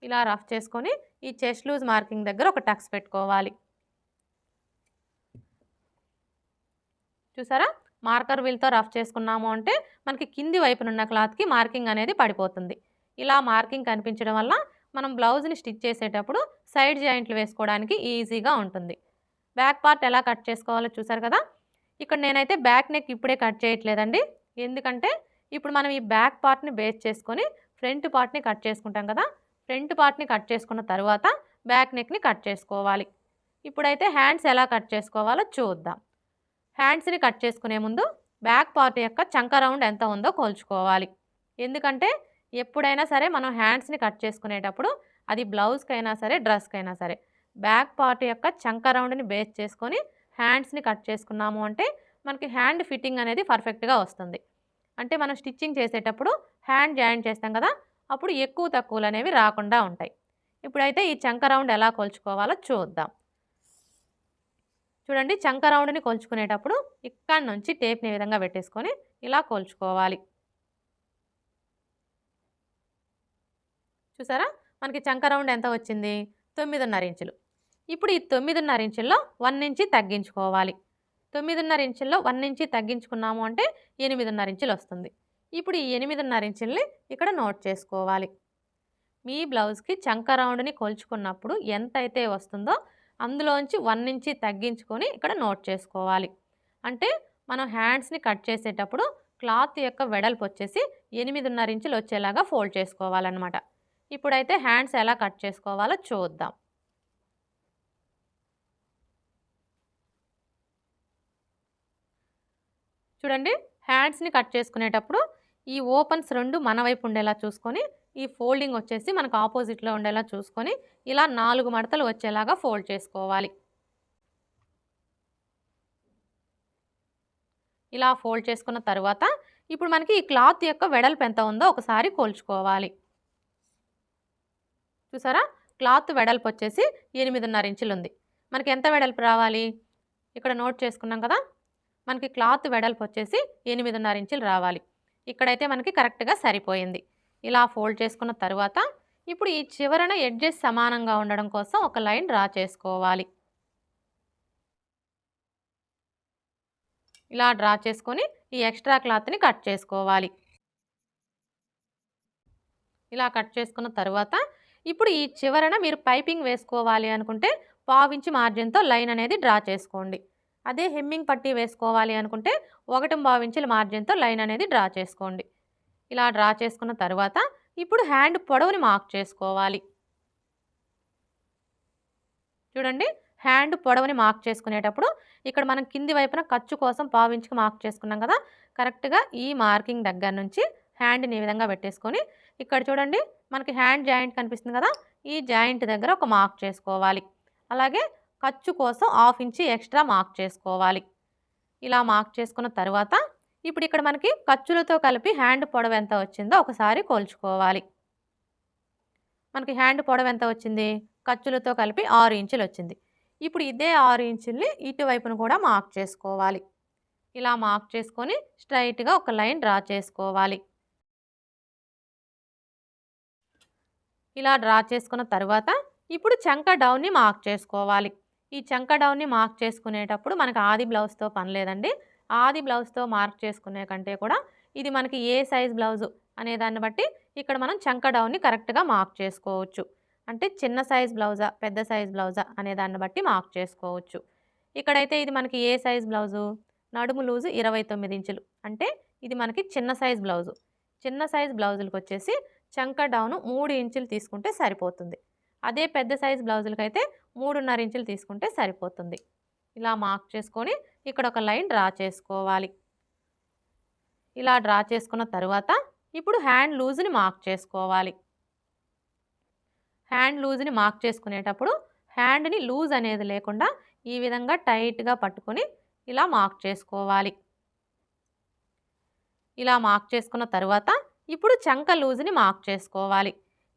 Speaker 1: ఇలా రఫ్ చేసుకొని ఈ చెస్ట్ లూజ్ మార్కింగ్ దగ్గర ఒక టక్స్ పెట్టుకోవాలి. చూసారా, మార్కర్ వీల్‌తో రఫ్ చేసుకున్నాము అంటే మనకి కింది వైపునున్న క్లాత్‌కి మార్కింగ్ అనేది పడిపోతుంది. ఇలా మార్కింగ్ కనిపించడం వల్ల మనం బ్లౌజ్‌ని స్టిచ్ చేసేటప్పుడు సైడ్ జాయింట్లు వేసుకోవడానికి ఈజీగా ఉంటుంది. బ్యాక్ పార్ట్ ఎలా కట్ చేసుకోవాలో చూసారు కదా! ఇక్కడ నేనైతే బ్యాక్ నెక్ ఇప్పుడే కట్ చేయట్లేదండి. ఎందుకంటే ఇప్పుడు మనం ఈ బ్యాక్ పార్ట్‌ని బేస్ చేసుకొని ఫ్రంట్ పార్ట్‌ని కట్ చేసుకుంటాం కదా! ఫ్రంట్ పార్ట్‌ని కట్ చేసుకున్న తర్వాత బ్యాక్ నెక్‌ని కట్ చేసుకోవాలి. ఇప్పుడైతే హ్యాండ్స్ ఎలా కట్ చేసుకోవాలో చూద్దాం. హ్యాండ్స్‌ని కట్ చేసుకునే ముందు బ్యాక్ పార్ట్ యొక్క చంక రౌండ్ ఎంత ఉందో కొలుచుకోవాలి. ఎందుకంటే ఎప్పుడైనా సరే మనం హ్యాండ్స్‌ని కట్ చేసుకునేటప్పుడు అది బ్లౌజ్‌కైనా సరే, డ్రెస్‌కైనా సరే బ్యాక్ పార్ట్ యొక్క చంక రౌండ్‌ని బేస్ చేసుకొని హ్యాండ్స్‌ని కట్ చేసుకున్నాము అంటే మనకి హ్యాండ్ ఫిట్టింగ్ అనేది పర్ఫెక్ట్‌గా వస్తుంది. అంటే మనం స్టిచ్చింగ్ చేసేటప్పుడు హ్యాండ్ జాయింట్ చేస్తాం కదా! అప్పుడు ఎక్కువ తక్కువలు అనేవి రాకుండా ఉంటాయి. ఇప్పుడైతే ఈ చంక రౌండ్ ఎలా కొలుచుకోవాలో చూద్దాం. చూడండి చంక రౌండ్ని కొలుచుకునేటప్పుడు ఇక్కడ నుంచి టేప్ని ఈ విధంగా పెట్టేసుకొని ఇలా కొలుచుకోవాలి. చూసారా మనకి చంక రౌండ్ ఎంత వచ్చింది? 9.5 ఇంచులు. ఇప్పుడు ఈ 9.5 ఇంచుల్లో 1 ఇంచి తగ్గించుకోవాలి. 9.5 ఇంచుల్లో 1 ఇంచి తగ్గించుకున్నాము అంటే 8.5 ఇంచులు వస్తుంది. ఇప్పుడు ఈ 8.5 ఇంచుల్ని ఇక్కడ నోట్ చేసుకోవాలి. మీ బ్లౌజ్కి చంక రౌండ్ని కొలుచుకున్నప్పుడు ఎంతైతే వస్తుందో అందులోంచి 1 ఇంచి తగ్గించుకొని ఇక్కడ నోట్ చేసుకోవాలి. అంటే మనం హ్యాండ్స్ని కట్ చేసేటప్పుడు క్లాత్ యొక్క వెడల్పు వచ్చేసి 8.5 ఇంచులు వచ్చేలాగా ఫోల్డ్ చేసుకోవాలన్నమాట. ఇప్పుడైతే హ్యాండ్స్ ఎలా కట్ చేసుకోవాలో చూద్దాం. చూడండి హ్యాండ్స్ని కట్ చేసుకునేటప్పుడు ఈ ఓపెన్స్ రెండు మన వైపు ఉండేలా చూసుకొని ఈ ఫోల్డింగ్ వచ్చేసి మనకు ఆపోజిట్లో ఉండేలా చూసుకొని ఇలా 4 మడతలు వచ్చేలాగా ఫోల్డ్ చేసుకోవాలి. ఇలా ఫోల్డ్ చేసుకున్న తర్వాత ఇప్పుడు మనకి ఈ క్లాత్ యొక్క వెడల్పు ఎంత ఉందో ఒకసారి కొలుచుకోవాలి. చూసారా క్లాత్ వెడల్పు వచ్చేసి 8.5 ఇంచులు ఉంది. మనకి ఎంత వెడల్పు రావాలి? ఇక్కడ నోట్ చేసుకున్నాం కదా, మనకి క్లాత్ వెడల్పు వచ్చేసి 8.5 ఇంచులు రావాలి. ఇక్కడైతే మనకి కరెక్ట్గా సరిపోయింది. ఇలా ఫోల్డ్ చేసుకున్న తర్వాత ఇప్పుడు ఈ చివరన ఎడ్జెస్ సమానంగా ఉండడం కోసం ఒక లైన్ డ్రా చేసుకోవాలి. ఇలా డ్రా చేసుకొని ఈ ఎక్స్ట్రా క్లాత్ని కట్ చేసుకోవాలి. ఇలా కట్ చేసుకున్న తర్వాత ఇప్పుడు ఈ చివరన మీరు పైపింగ్ వేసుకోవాలి అనుకుంటే 1/2 ఇంచు మార్జిన్తో లైన్ అనేది డ్రా చేసుకోండి. అదే హెమ్మింగ్ పట్టీ వేసుకోవాలి అనుకుంటే 1.5 ఇంచుల మార్జిన్తో లైన్ అనేది డ్రా చేసుకోండి. ఇలా డ్రా చేసుకున్న తర్వాత ఇప్పుడు హ్యాండ్ పొడవుని మార్క్ చేసుకోవాలి. చూడండి హ్యాండ్ పొడవుని మార్క్ చేసుకునేటప్పుడు ఇక్కడ మనం కింది వైపున ఖర్చు కోసం 1/2 ఇంచుకి మార్క్ చేసుకున్నాం కదా, కరెక్ట్గా ఈ మార్కింగ్ దగ్గర నుంచి హ్యాండ్ని ఈ విధంగా పెట్టేసుకొని ఇక్కడ చూడండి మనకి హ్యాండ్ జాయింట్ కనిపిస్తుంది కదా, ఈ జాయింట్ దగ్గర ఒక మార్క్ చేసుకోవాలి. అలాగే ఖర్చు కోసం 1/2 ఇంచు ఎక్స్ట్రా మార్క్ చేసుకోవాలి. ఇలా మార్క్ చేసుకున్న తర్వాత ఇప్పుడు ఇక్కడ మనకి ఖర్చులతో కలిపి హ్యాండ్ పొడవు ఎంత వచ్చిందో ఒకసారి కొలుచుకోవాలి. మనకి హ్యాండ్ పొడవు ఎంత వచ్చింది? ఖర్చులతో కలిపి 6 ఇంచులు వచ్చింది. ఇప్పుడు ఇదే 6 ఇంచుల్ని ఇటువైపును కూడా మార్క్ చేసుకోవాలి. ఇలా మార్క్ చేసుకొని స్ట్రైట్గా ఒక లైన్ డ్రా చేసుకోవాలి. ఇలా డ్రా చేసుకున్న తర్వాత ఇప్పుడు చంక డౌన్ని మార్క్ చేసుకోవాలి. ఈ చంక డౌన్ని మార్క్ చేసుకునేటప్పుడు మనకి ఆది బ్లౌజ్తో పని లేదండి. ఆది బ్లౌజ్తో మార్క్ చేసుకునే కంటే కూడా ఇది మనకి ఏ సైజ్ బ్లౌజు అనే దాన్ని బట్టి ఇక్కడ మనం చంక డౌన్ని కరెక్ట్గా మార్క్ చేసుకోవచ్చు. అంటే చిన్న సైజ్ బ్లౌజా పెద్ద సైజ్ బ్లౌజా అనే దాన్ని బట్టి మార్క్ చేసుకోవచ్చు. ఇక్కడైతే ఇది మనకి ఏ సైజ్ బ్లౌజు? నడుము లూజు 29 ఇంచులు. అంటే ఇది మనకి చిన్న సైజ్ బ్లౌజు. చిన్న సైజ్ బ్లౌజులకు వచ్చేసి చంక డౌను 3 ఇంచులు తీసుకుంటే సరిపోతుంది. అదే పెద్ద సైజ్ బ్లౌజులకి అయితే 3.5 ఇంచులు తీసుకుంటే సరిపోతుంది. ఇలా మార్క్ చేసుకొని ఇక్కడ ఒక లైన్ డ్రా చేసుకోవాలి. ఇలా డ్రా చేసుకున్న తర్వాత ఇప్పుడు హ్యాండ్ లూజ్ని మార్క్ చేసుకోవాలి. హ్యాండ్ లూజ్ని మార్క్ చేసుకునేటప్పుడు హ్యాండ్ని లూజ్ అనేది లేకుండా ఈ విధంగా టైట్గా పట్టుకొని ఇలా మార్క్ చేసుకోవాలి. ఇలా మార్క్ చేసుకున్న తర్వాత ఇప్పుడు చంక లూజ్ని మార్క్ చేసుకోవాలి.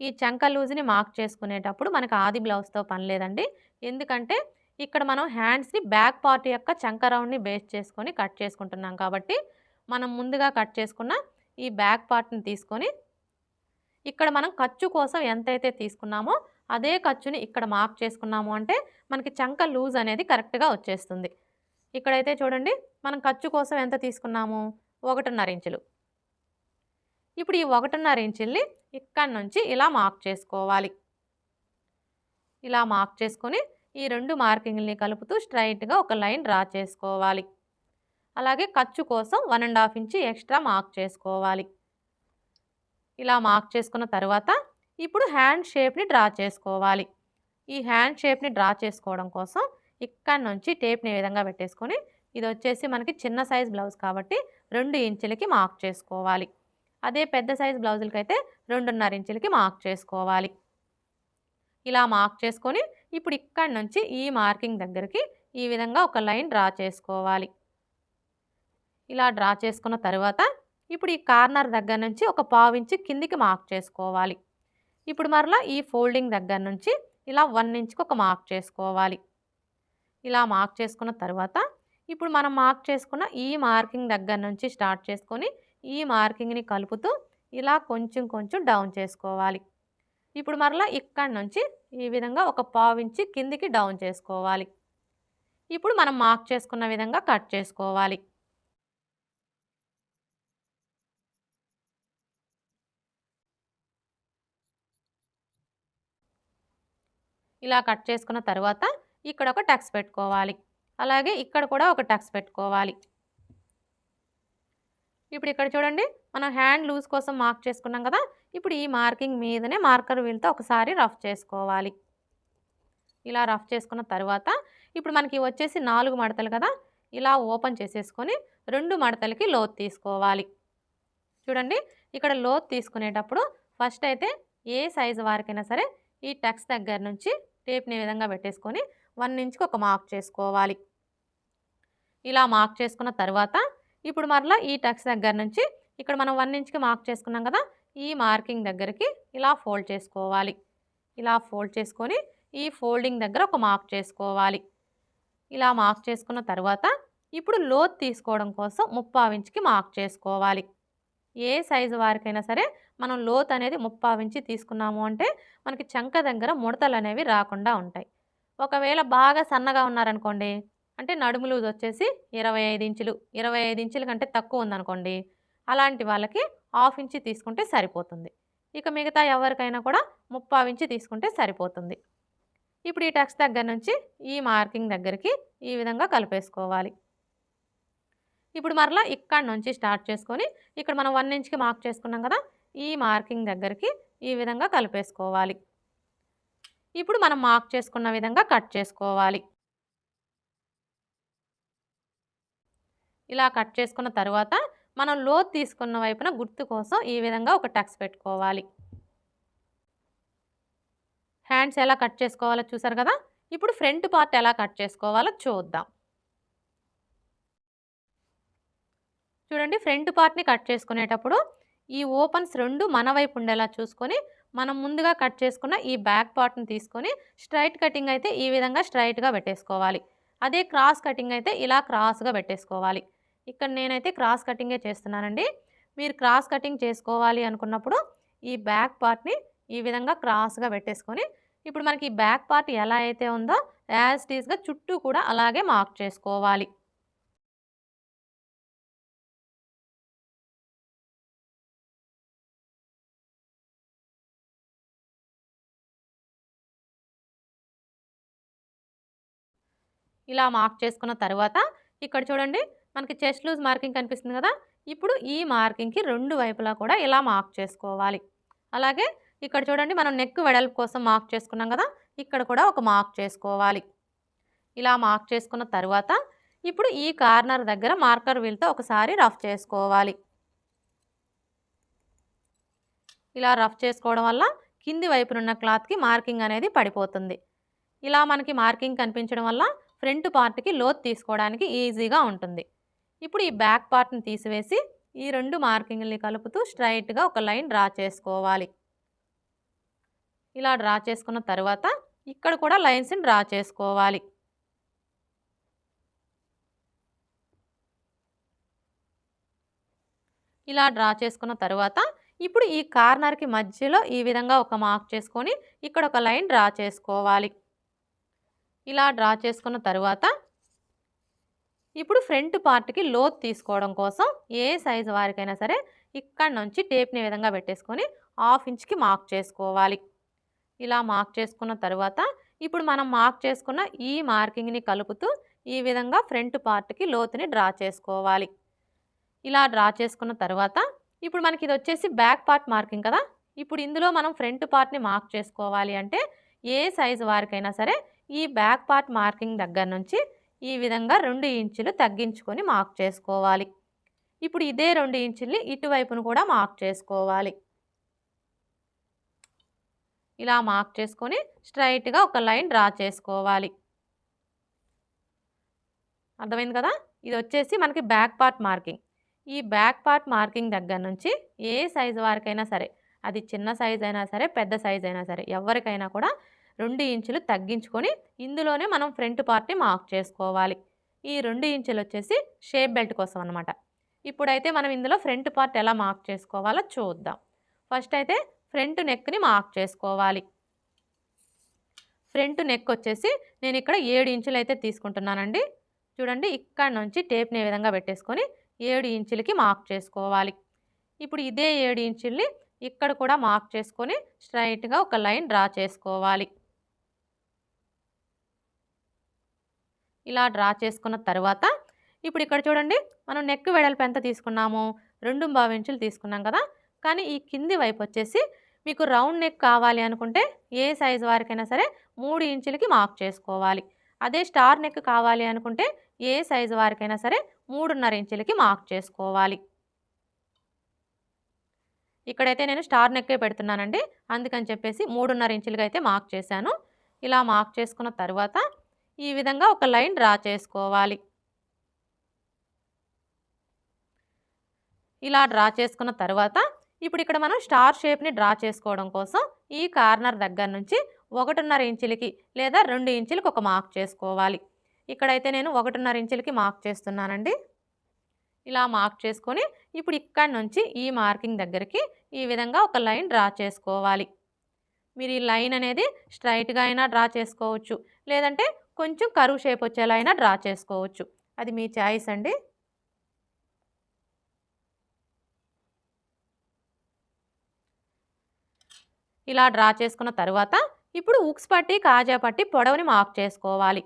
Speaker 1: ఈ చంక లూజ్ని మార్క్ చేసుకునేటప్పుడు మనకు ఆది బ్లౌజ్తో పని లేదండి. ఎందుకంటే ఇక్కడ మనం హ్యాండ్స్ని బ్యాక్ పార్ట్ యొక్క చంక రౌండ్ని బేస్ చేసుకొని కట్ చేసుకుంటున్నాం కాబట్టి మనం ముందుగా కట్ చేసుకున్న ఈ బ్యాక్ పార్ట్ని తీసుకొని ఇక్కడ మనం ఖర్చు కోసం ఎంతైతే తీసుకున్నామో అదే ఖర్చుని ఇక్కడ మార్క్ చేసుకున్నాము అంటే మనకి చంక లూజ్ అనేది కరెక్ట్గా వచ్చేస్తుంది. ఇక్కడైతే చూడండి మనం ఖర్చు కోసం ఎంత తీసుకున్నాము? 1.5 ఇంచులు. ఇప్పుడు ఈ 1.5 ఇంచుల్ని ఇక్కడి నుంచి ఇలా మార్క్ చేసుకోవాలి. ఇలా మార్క్ చేసుకొని ఈ రెండు మార్కింగ్ని కలుపుతూ స్ట్రైట్గా ఒక లైన్ డ్రా చేసుకోవాలి. అలాగే ఖర్చు కోసం 1.5 ఇంచు ఎక్స్ట్రా మార్క్ చేసుకోవాలి. ఇలా మార్క్ చేసుకున్న తర్వాత ఇప్పుడు హ్యాండ్ షేప్ని డ్రా చేసుకోవాలి. ఈ హ్యాండ్ షేప్ని డ్రా చేసుకోవడం కోసం ఇక్కడి నుంచి టేప్ని ఈ విధంగా పెట్టేసుకొని ఇది వచ్చేసి మనకి చిన్న సైజ్ బ్లౌజ్ కాబట్టి 2 ఇంచులకి మార్క్ చేసుకోవాలి. అదే పెద్ద సైజ్ బ్లౌజులకైతే 2.5 ఇంచులకి మార్క్ చేసుకోవాలి. ఇలా మార్క్ చేసుకొని ఇప్పుడు ఇక్కడి నుంచి ఈ మార్కింగ్ దగ్గరికి ఈ విధంగా ఒక లైన్ డ్రా చేసుకోవాలి. ఇలా డ్రా చేసుకున్న తర్వాత ఇప్పుడు ఈ కార్నర్ దగ్గర నుంచి ఒక 1/2 ఇంచు కిందికి మార్క్ చేసుకోవాలి. ఇప్పుడు మరలా ఈ ఫోల్డింగ్ దగ్గర నుంచి ఇలా 1 ఇంచుకి ఒక మార్క్ చేసుకోవాలి. ఇలా మార్క్ చేసుకున్న తర్వాత ఇప్పుడు మనం మార్క్ చేసుకున్న ఈ మార్కింగ్ దగ్గర నుంచి స్టార్ట్ చేసుకొని ఈ మార్కింగ్ని కలుపుతూ ఇలా కొంచెం కొంచెం డౌన్ చేసుకోవాలి. ఇప్పుడు మరలా ఇక్కడి నుంచి ఈ విధంగా ఒక పావించి కిందికి డౌన్ చేసుకోవాలి. ఇప్పుడు మనం మార్క్ చేసుకున్న విధంగా కట్ చేసుకోవాలి. ఇలా కట్ చేసుకున్న తర్వాత ఇక్కడ ఒక టక్స్ పెట్టుకోవాలి. అలాగే ఇక్కడ కూడా ఒక టక్స్ పెట్టుకోవాలి. ఇప్పుడు ఇక్కడ చూడండి, మనం హ్యాండ్ లూజ్ కోసం మార్క్ చేసుకున్నాం కదా. ఇప్పుడు ఈ మార్కింగ్ మీదనే మార్కర్ వీల్తో ఒకసారి రఫ్ చేసుకోవాలి. ఇలా రఫ్ చేసుకున్న తర్వాత ఇప్పుడు మనకి వచ్చేసి 4 మడతలు కదా. ఇలా ఓపెన్ చేసేసుకొని 2 మడతలకి లోతు తీసుకోవాలి. చూడండి, ఇక్కడ లోతు తీసుకునేటప్పుడు ఫస్ట్ అయితే ఏ సైజు వారికైనా సరే ఈ టక్స్ దగ్గర నుంచి టేప్ని ఈ విధంగా పెట్టేసుకొని 1 ఇంచ్కి ఒక మార్క్ చేసుకోవాలి. ఇలా మార్క్ చేసుకున్న తర్వాత ఇప్పుడు మరలా ఈ టక్స్ దగ్గర నుంచి ఇక్కడ మనం 1 ఇంచ్కి మార్క్ చేసుకున్నాం కదా, ఈ మార్కింగ్ దగ్గరికి ఇలా ఫోల్డ్ చేసుకోవాలి. ఇలా ఫోల్డ్ చేసుకొని ఈ ఫోల్డింగ్ దగ్గర ఒక మార్క్ చేసుకోవాలి. ఇలా మార్క్ చేసుకున్న తర్వాత ఇప్పుడు లోతు తీసుకోవడం కోసం 3/4 ఇంచ్కి మార్క్ చేసుకోవాలి. ఏ సైజు వారికైనా సరే మనం లోతు అనేది 3/4 ఇంచి తీసుకున్నాము అంటే మనకి చంక దగ్గర ముడతలు అనేవి రాకుండా ఉంటాయి. ఒకవేళ బాగా సన్నగా ఉన్నారనుకోండి, అంటే నడుము లూజ్ వచ్చేసి 25 ఇంచులు, 25 ఇంచుల కంటే తక్కువ ఉందనుకోండి, అలాంటి వాళ్ళకి 1/2 ఇంచి తీసుకుంటే సరిపోతుంది. ఇక మిగతా ఎవరికైనా కూడా 3/4 ఇంచి తీసుకుంటే సరిపోతుంది. ఇప్పుడు ఈ టక్స్ దగ్గర నుంచి ఈ మార్కింగ్ దగ్గరికి ఈ విధంగా కలిపేసుకోవాలి. ఇప్పుడు మరలా ఇక్కడ నుంచి స్టార్ట్ చేసుకొని ఇక్కడ మనం 1 ఇంచ్కి మార్క్ చేసుకున్నాం కదా, ఈ మార్కింగ్ దగ్గరికి ఈ విధంగా కలిపేసుకోవాలి. ఇప్పుడు మనం మార్క్ చేసుకున్న విధంగా కట్ చేసుకోవాలి. ఇలా కట్ చేసుకున్న తర్వాత మనం లోతు తీసుకున్న వైపున గుర్తు కోసం ఈ విధంగా ఒక టక్స్ పెట్టుకోవాలి. హ్యాండ్స్ ఎలా కట్ చేసుకోవాలో చూసారు కదా. ఇప్పుడు ఫ్రంట్ పార్ట్ ఎలా కట్ చేసుకోవాలో చూద్దాం. చూడండి, ఫ్రంట్ పార్ట్ని కట్ చేసుకునేటప్పుడు ఈ ఓపెన్స్ 2 మన వైపు ఉండేలా చూసుకొని మనం ముందుగా కట్ చేసుకున్న ఈ బ్యాక్ పార్ట్ని తీసుకొని స్ట్రైట్ కటింగ్ అయితే ఈ విధంగా స్ట్రైట్గా పెట్టేసుకోవాలి. అదే క్రాస్ కటింగ్ అయితే ఇలా క్రాస్గా పెట్టేసుకోవాలి. ఇక్కడ నేనైతే క్రాస్ కటింగే చేస్తున్నానండి. మీరు క్రాస్ కటింగ్ చేసుకోవాలి అనుకున్నప్పుడు ఈ బ్యాక్ పార్ట్ని ఈ విధంగా క్రాస్గా పెట్టేసుకొని ఇప్పుడు మనకి ఈ బ్యాక్ పార్ట్ ఎలా అయితే ఉందో యాజ్ ఇట్ ఈస్గా చుట్టూ కూడా అలాగే మార్క్ చేసుకోవాలి. ఇలా మార్క్ చేసుకున్న తర్వాత ఇక్కడ చూడండి, మనకి చెస్ట్ లూజ్ మార్కింగ్ కనిపిస్తుంది కదా. ఇప్పుడు ఈ మార్కింగ్కి 2 వైపులా కూడా ఇలా మార్క్ చేసుకోవాలి. అలాగే ఇక్కడ చూడండి, మనం నెక్ వెడల్పు కోసం మార్క్ చేసుకున్నాం కదా, ఇక్కడ కూడా ఒక మార్క్ చేసుకోవాలి. ఇలా మార్క్ చేసుకున్న తర్వాత ఇప్పుడు ఈ కార్నర్ దగ్గర మార్కర్ వీల్తో ఒకసారి రఫ్ చేసుకోవాలి. ఇలా రఫ్ చేసుకోవడం వల్ల కింది వైపునున్న క్లాత్కి మార్కింగ్ అనేది పడిపోతుంది. ఇలా మనకి మార్కింగ్ కనిపించడం వల్ల ఫ్రంట్ పార్ట్కి లోతు తీసుకోవడానికి ఈజీగా ఉంటుంది. ఇప్పుడు ఈ బ్యాక్ పార్ట్ని తీసివేసి ఈ 2 మార్కింగ్ని కలుపుతూ స్ట్రైట్గా ఒక లైన్ డ్రా చేసుకోవాలి. ఇలా డ్రా చేసుకున్న తర్వాత ఇక్కడ కూడా లైన్స్ని డ్రా చేసుకోవాలి. ఇలా డ్రా చేసుకున్న తర్వాత ఇప్పుడు ఈ కార్నర్కి మధ్యలో ఈ విధంగా ఒక మార్క్ చేసుకొని ఇక్కడ ఒక లైన్ డ్రా చేసుకోవాలి. ఇలా డ్రా చేసుకున్న తర్వాత ఇప్పుడు ఫ్రంట్ పార్ట్కి లోతు తీసుకోవడం కోసం ఏ సైజు వారికైనా సరే ఇక్కడ నుంచి టేప్ని విధంగా పెట్టేసుకొని 1/2 ఇంచ్కి మార్క్ చేసుకోవాలి. ఇలా మార్క్ చేసుకున్న తర్వాత ఇప్పుడు మనం మార్క్ చేసుకున్న ఈ మార్కింగ్ని కలుపుతూ ఈ విధంగా ఫ్రంట్ పార్ట్కి లోతుని డ్రా చేసుకోవాలి. ఇలా డ్రా చేసుకున్న తర్వాత ఇప్పుడు మనకి ఇది వచ్చేసి బ్యాక్ పార్ట్ మార్కింగ్ కదా. ఇప్పుడు ఇందులో మనం ఫ్రంట్ పార్ట్ని మార్క్ చేసుకోవాలి అంటే ఏ సైజు వారికైనా సరే ఈ బ్యాక్ పార్ట్ మార్కింగ్ దగ్గర నుంచి ఈ విధంగా 2 ఇంచులు తగ్గించుకొని మార్క్ చేసుకోవాలి. ఇప్పుడు ఇదే 2 ఇంచుల్ని ఇటువైపును కూడా మార్క్ చేసుకోవాలి. ఇలా మార్క్ చేసుకొని స్ట్రైట్గా ఒక లైన్ డ్రా చేసుకోవాలి. అర్థమైంది కదా. ఇది వచ్చేసి మనకి బ్యాక్ పార్ట్ మార్కింగ్. ఈ బ్యాక్ పార్ట్ మార్కింగ్ దగ్గర నుంచి ఏ సైజు వారికైనా సరే, అది చిన్న సైజ్ అయినా సరే పెద్ద సైజ్ అయినా సరే, ఎవరికైనా కూడా 2 ఇంచులు తగ్గించుకొని ఇందులోనే మనం ఫ్రంట్ పార్ట్‌ని మార్క్ చేసుకోవాలి. ఈ 2 ఇంచులు వచ్చేసి షేప్ బెల్ట్ కోసం అన్నమాట. ఇప్పుడైతే మనం ఇందులో ఫ్రంట్ పార్ట్ ఎలా మార్క్ చేసుకోవాలో చూద్దాం. ఫస్ట్ అయితే ఫ్రంట్ నెక్‌ని మార్క్ చేసుకోవాలి. ఫ్రంట్ నెక్ వచ్చేసి నేను ఇక్కడ 7 ఇంచులు అయితే తీసుకుంటున్నానండి. చూడండి ఇక్కడ నుంచి టేప్‌ని ఈ విధంగా పెట్టేసుకొని 7 ఇంచులకి మార్క్ చేసుకోవాలి. ఇప్పుడు ఇదే 7 ఇంచుల్ని ఇక్కడ కూడా మార్క్ చేసుకొని స్ట్రెయిట్‌గా ఒక లైన్ డ్రా చేసుకోవాలి. ఇలా డ్రా చేసుకున్న తర్వాత ఇప్పుడు ఇక్కడ చూడండి మనం నెక్ వెడల్పు ఎంత తీసుకున్నాము? 2.5 ఇంచులు తీసుకున్నాం కదా! కానీ ఈ కింది వైపు వచ్చేసి మీకు రౌండ్ నెక్ కావాలి అనుకుంటే ఏ సైజు వారికైనా సరే 3 ఇంచులకి మార్క్ చేసుకోవాలి. అదే స్టార్ నెక్ కావాలి అనుకుంటే ఏ సైజు వారికైనా సరే 3.5 ఇంచులకి మార్క్ చేసుకోవాలి. ఇక్కడైతే నేను స్టార్ నెక్కే పెడుతున్నానండి. అందుకని చెప్పేసి 3.5 ఇంచులుగా అయితే మార్క్ చేశాను. ఇలా మార్క్ చేసుకున్న తర్వాత ఈ విధంగా ఒక లైన్ డ్రా చేసుకోవాలి. ఇలా డ్రా చేసుకున్న తర్వాత ఇప్పుడు ఇక్కడ మనం స్టార్ షేప్‌ని డ్రా చేసుకోవడం కోసం ఈ కార్నర్ దగ్గర నుంచి 1.5 ఇంచులకి లేదా 2 ఇంచులకి ఒక మార్క్ చేసుకోవాలి. ఇక్కడైతే నేను 1.5 ఇంచులకి మార్క్ చేస్తున్నానండి. ఇలా మార్క్ చేసుకొని ఇప్పుడు ఇక్కడి నుంచి ఈ మార్కింగ్ దగ్గరికి ఈ విధంగా ఒక లైన్ డ్రా చేసుకోవాలి. మీరు ఈ లైన్ అనేది స్ట్రైట్‌గా అయినా డ్రా చేసుకోవచ్చు. లేదంటే కొంచెం కర్వ్ షేప్ వచ్చేలా అయినా డ్రా చేసుకోవచ్చు. అది మీ చాయిస్ అండి. ఇలా డ్రా చేసుకున్న తర్వాత ఇప్పుడు ఉక్స్ పట్టి, కాజా పట్టి పొడవుని మార్క్ చేసుకోవాలి.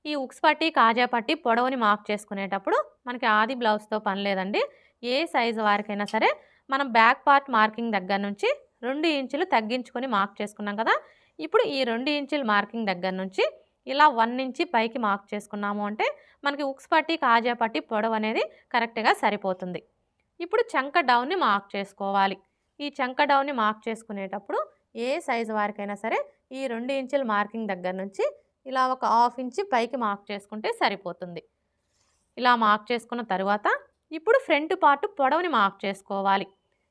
Speaker 1: ఈ ఉక్స్ పట్టి, కాజా పట్టి పొడవుని మార్క్ చేసుకునేటప్పుడు మనకి ఆది బ్లౌజ్‌తో పని లేదండి. ఏ సైజు వారికైనా సరే మనం బ్యాక్ పార్ట్ మార్కింగ్ దగ్గర నుంచి 2 ఇంచులు తగ్గించుకొని మార్క్ చేసుకున్నాం కదా! ఇప్పుడు ఈ 2 ఇంచుల మార్కింగ్ దగ్గర నుంచి ఇలా 1 ఇంచి పైకి మార్క్ చేసుకున్నాము అంటే మనకి ఉక్స్ పట్టి, కాజా పట్టి పొడవు అనేది కరెక్ట్‌గా సరిపోతుంది. ఇప్పుడు చంక డౌన్‌ని మార్క్ చేసుకోవాలి. ఈ చంక డౌన్‌ని మార్క్ చేసుకునేటప్పుడు ఏ సైజు వారికైనా సరే ఈ 2 ఇంచుల మార్కింగ్ దగ్గర నుంచి ఇలా ఒక హాఫ్ ఇంచ్ పైకి మార్క్ చేసుకుంటే సరిపోతుంది. ఇలా మార్క్ చేసుకున్న తర్వాత ఇప్పుడు ఫ్రంట్ పార్ట్ పొడవుని మార్క్ చేసుకోవాలి.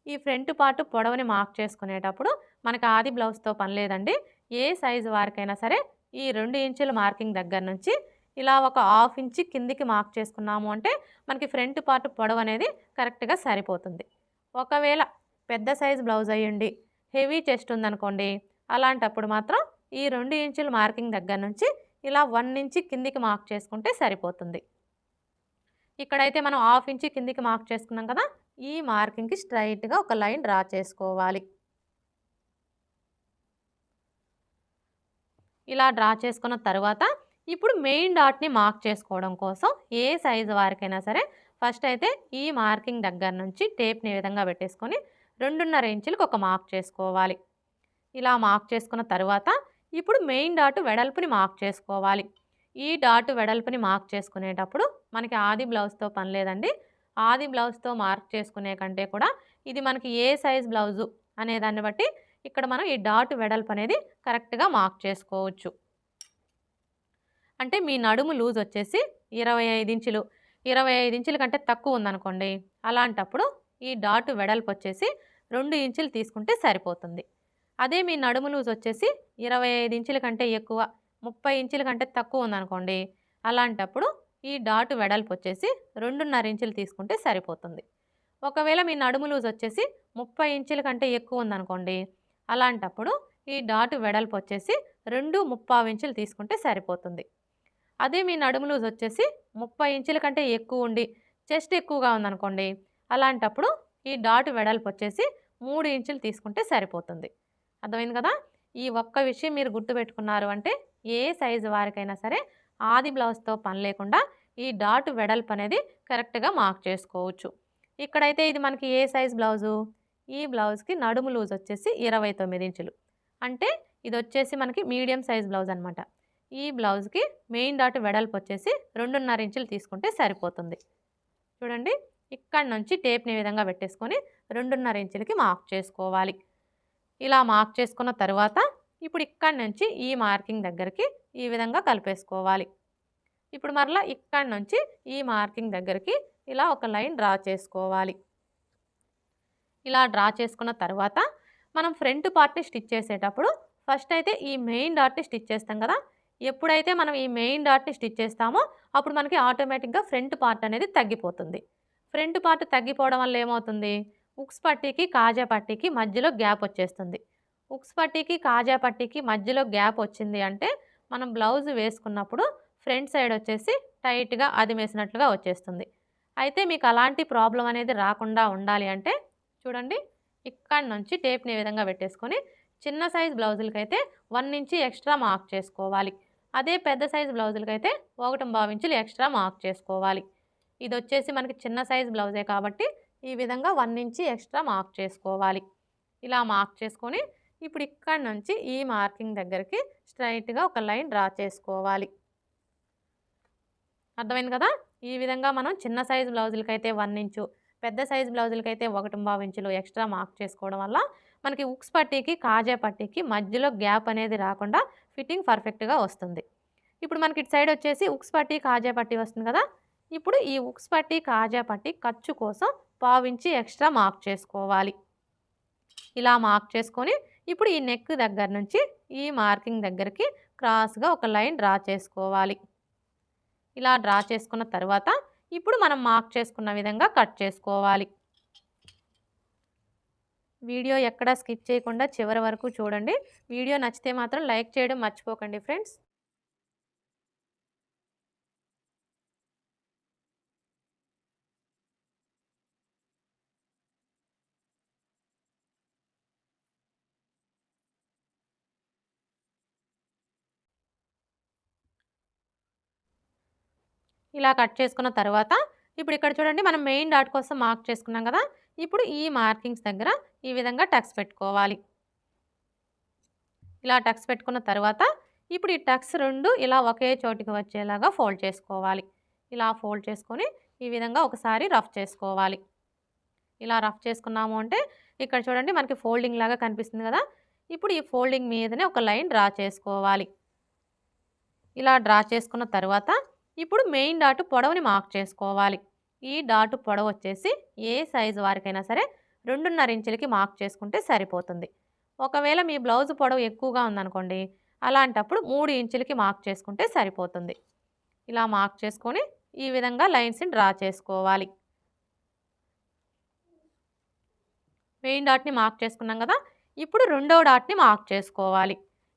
Speaker 1: ఈ ఫ్రంట్ పార్ట్ పొడవుని మార్క్ చేసుకునేటప్పుడు మనకి ఆది బ్లౌజ్‌తో పని లేదండి. ఏ సైజు వారికైనా సరే ఈ 2 ఇంచుల మార్కింగ్ దగ్గర నుంచి ఇలా ఒక హాఫ్ ఇంచ్ కిందికి మార్క్ చేసుకున్నాము అంటే మనకి ఫ్రంట్ పార్ట్ పొడవు అనేది కరెక్ట్‌గా సరిపోతుంది. ఒకవేళ పెద్ద సైజు బ్లౌజ్ అయ్యుండి హెవీ చెస్ట్ ఉందనుకోండి, అలాంటప్పుడు మాత్రం ఈ 2 ఇంచుల మార్కింగ్ దగ్గర నుంచి ఇలా 1 ఇంచ్ కిందికి మార్క్ చేసుకుంటే సరిపోతుంది. ఇక్కడైతే మనం హాఫ్ ఇంచ్ కిందికి మార్క్ చేసుకున్నాం కదా! ఈ మార్కింగ్‌కి స్ట్రెయిట్‌గా ఒక లైన్ డ్రా చేసుకోవాలి. ఇలా డ్రా చేసుకున్న తర్వాత ఇప్పుడు మెయిన్ డాట్‌ని మార్క్ చేసుకోవడం కోసం ఏ సైజు వారికైనా సరే ఫస్ట్ అయితే ఈ మార్కింగ్ దగ్గర నుంచి టేప్‌ని ఈ విధంగా పెట్టేసుకొని 2.5 ఇంచులకి ఒక మార్క్ చేసుకోవాలి. ఇలా మార్క్ చేసుకున్న తర్వాత ఇప్పుడు మెయిన్ డాట్ వెడల్పుని మార్క్ చేసుకోవాలి. ఈ డాట్ వెడల్పుని మార్క్ చేసుకునేటప్పుడు మనకి ఆది బ్లౌజ్‌తో పని లేదండి. ఆది బ్లౌజ్‌తో మార్క్ చేసుకునే కంటే కూడా ఇది మనకి ఏ సైజ్ బ్లౌజు అనే దాన్ని బట్టి ఇక్కడ మనం ఈ డాట్ వెడల్పు అనేది కరెక్ట్‌గా మార్క్ చేసుకోవచ్చు. అంటే మీ నడుము లూజ్ వచ్చేసి 25 ఇంచులు. 25 ఇంచుల కంటే తక్కువ ఉందనుకోండి, అలాంటప్పుడు ఈ డాట్ వెడల్పు వచ్చేసి 2 ఇంచులు తీసుకుంటే సరిపోతుంది. అదే మీ నడుము లూజ్ వచ్చేసి 25 ఇంచుల కంటే ఎక్కువ, 30 ఇంచుల కంటే తక్కువ ఉందనుకోండి, అలాంటప్పుడు ఈ డాట్ వెడల్పు వచ్చేసి 2.5 ఇంచులు తీసుకుంటే సరిపోతుంది. ఒకవేళ మీ నడుము లూజ్ వచ్చేసి 30 ఇంచుల కంటే ఎక్కువ ఉందనుకోండి, అలాంటప్పుడు ఈ డాట్ వెడల్పు వచ్చేసి 2.75 ఇంచులు తీసుకుంటే సరిపోతుంది. అదే మీ నడుము లూజ్ వచ్చేసి 30 ఇంచుల కంటే ఎక్కువ ఉండి చెస్ట్ ఎక్కువగా ఉందనుకోండి, అలాంటప్పుడు ఈ డాట్ వెడల్పు వచ్చేసి 3 ఇంచులు తీసుకుంటే సరిపోతుంది. అర్థమైంది కదా! ఈ ఒక్క విషయం మీరు గుర్తుపెట్టుకున్నారు అంటే ఏ సైజు వారికైనా సరే ఆది బ్లౌజ్‌తో పని లేకుండా ఈ డాట్ వెడల్పు అనేది కరెక్ట్‌గా మార్క్ చేసుకోవచ్చు. ఇక్కడైతే ఇది మనకి ఏ సైజ్ బ్లౌజు? ఈ బ్లౌజ్‌కి నడుము లూజ్ వచ్చేసి 29 ఇంచులు. అంటే ఇది వచ్చేసి మనకి మీడియం సైజ్ బ్లౌజ్ అనమాట. ఈ బ్లౌజ్‌కి మెయిన్ డాట్ వెడల్పు వచ్చేసి 2.5 ఇంచులు తీసుకుంటే సరిపోతుంది. చూడండి ఇక్కడ నుంచి టేప్‌ని ఈ విధంగా పెట్టేసుకొని 2.5 ఇంచులకి మార్క్ చేసుకోవాలి. ఇలా మార్క్ చేసుకున్న తర్వాత ఇప్పుడు ఇక్కడ నుంచి ఈ మార్కింగ్ దగ్గరికి ఈ విధంగా కలిపేసుకోవాలి. ఇప్పుడు మరలా ఇక్కడ నుంచి ఈ మార్కింగ్ దగ్గరికి ఇలా ఒక లైన్ డ్రా చేసుకోవాలి. ఇలా డ్రా చేసుకున్న తర్వాత మనం ఫ్రంట్ పార్ట్‌ని స్టిచ్ చేసేటప్పుడు ఫస్ట్ అయితే ఈ మెయిన్ డాట్‌ని స్టిచ్ చేస్తాం కదా! ఎప్పుడైతే మనం ఈ మెయిన్ డాట్‌ని స్టిచ్ చేస్తామో అప్పుడు మనకి ఆటోమేటిక్‌గా ఫ్రంట్ పార్ట్ అనేది తగ్గిపోతుంది. ఫ్రంట్ పార్ట్ తగ్గిపోవడం వల్ల ఏమవుతుంది? ఉక్స్ పట్టీకి, కాజా పట్టీకి మధ్యలో గ్యాప్ వచ్చేస్తుంది. ఉక్స్ పట్టీకి, కాజా పట్టీకి మధ్యలో గ్యాప్ వచ్చింది అంటే మనం బ్లౌజ్ వేసుకున్నప్పుడు ఫ్రంట్ సైడ్ వచ్చేసి టైట్‌గా అదిమేసినట్లుగా వచ్చేస్తుంది. అయితే మీకు అలాంటి ప్రాబ్లమ్ అనేది రాకుండా ఉండాలి అంటే చూడండి, ఇక్కడి నుంచి టేప్‌ని ఈ విధంగా పెట్టేసుకొని చిన్న సైజ్ బ్లౌజులకైతే 1 ఇంచ్ ఎక్స్ట్రా మార్క్ చేసుకోవాలి. అదే పెద్ద సైజ్ బ్లౌజులకైతే 1.25 ఇంచులు ఎక్స్ట్రా మార్క్ చేసుకోవాలి. ఇదొచ్చేసి మనకి చిన్న సైజ్ బ్లౌజే కాబట్టి ఈ విధంగా 1 ఇంచ్ ఎక్స్ట్రా మార్క్ చేసుకోవాలి. ఇలా మార్క్ చేసుకొని ఇప్పుడు ఇక్కడి నుంచి ఈ మార్కింగ్ దగ్గరికి స్ట్రెయిట్‌గా ఒక లైన్ డ్రా చేసుకోవాలి. అర్థమైంది కదా! ఈ విధంగా మనం చిన్న సైజ్ బ్లౌజులకైతే 1 ఇంచు, పెద్ద సైజ్ బ్లౌజులకైతే 1.25 ఇంచులు ఎక్స్ట్రా మార్క్ చేసుకోవడం వల్ల మనకి ఉక్స్ పట్టీకి, కాజా పట్టీకి మధ్యలో గ్యాప్ అనేది రాకుండా ఫిట్టింగ్ పర్ఫెక్ట్‌గా వస్తుంది. ఇప్పుడు మనకి ఇటు సైడ్ వచ్చేసి ఉక్స్ పట్టీ, కాజా పట్టీ వస్తుంది కదా! ఇప్పుడు ఈ ఉక్స్ పట్టీ, కాజా పట్టీ ఖర్చు కోసం 1/2 ఇంచు ఎక్స్ట్రా మార్క్ చేసుకోవాలి. ఇలా మార్క్ చేసుకొని ఇప్పుడు ఈ నెక్ దగ్గర నుంచి ఈ మార్కింగ్ దగ్గరికి క్రాస్‌గా ఒక లైన్ డ్రా చేసుకోవాలి. ఇలా డ్రా చేసుకున్న తర్వాత ఇప్పుడు మనం మార్క్ చేసుకున్న విధంగా కట్ చేసుకోవాలి. వీడియో ఎక్కడా స్కిప్ చేయకుండా చివరి వరకు చూడండి. వీడియో నచ్చితే మాత్రం లైక్ చేయడం మర్చిపోకండి ఫ్రెండ్స్. ఇలా కట్ చేసుకున్న తర్వాత ఇప్పుడు ఇక్కడ చూడండి, మనం మెయిన్ డాట్ కోసం మార్క్ చేసుకున్నాం కదా! ఇప్పుడు ఈ మార్కింగ్స్ దగ్గర ఈ విధంగా టక్స్ పెట్టుకోవాలి. ఇలా టక్స్ పెట్టుకున్న తర్వాత ఇప్పుడు ఈ టక్స్ 2 ఇలా ఒకే చోటికి వచ్చేలాగా ఫోల్డ్ చేసుకోవాలి. ఇలా ఫోల్డ్ చేసుకొని ఈ విధంగా ఒకసారి రఫ్ చేసుకోవాలి. ఇలా రఫ్ చేసుకున్నాము అంటే ఇక్కడ చూడండి మనకి ఫోల్డింగ్ లాగా కనిపిస్తుంది కదా! ఇప్పుడు ఈ ఫోల్డింగ్ మీదనే ఒక లైన్ డ్రా చేసుకోవాలి. ఇలా డ్రా చేసుకున్న తర్వాత ఇప్పుడు మెయిన్ డాట్ పొడవుని మార్క్ చేసుకోవాలి. ఈ డాట్ పొడవు వచ్చేసి ఏ సైజు వారికైనా సరే 2.5 ఇంచులకి మార్క్ చేసుకుంటే సరిపోతుంది. ఒకవేళ మీ బ్లౌజ్ పొడవు ఎక్కువగా ఉందనుకోండి, అలాంటప్పుడు 3 ఇంచులకి మార్క్ చేసుకుంటే సరిపోతుంది. ఇలా మార్క్ చేసుకొని ఈ విధంగా లైన్స్ని డ్రా చేసుకోవాలి. మెయిన్ డాట్‌ని మార్క్ చేసుకున్నాం కదా! ఇప్పుడు రెండవ డాట్‌ని మార్క్ చేసుకోవాలి.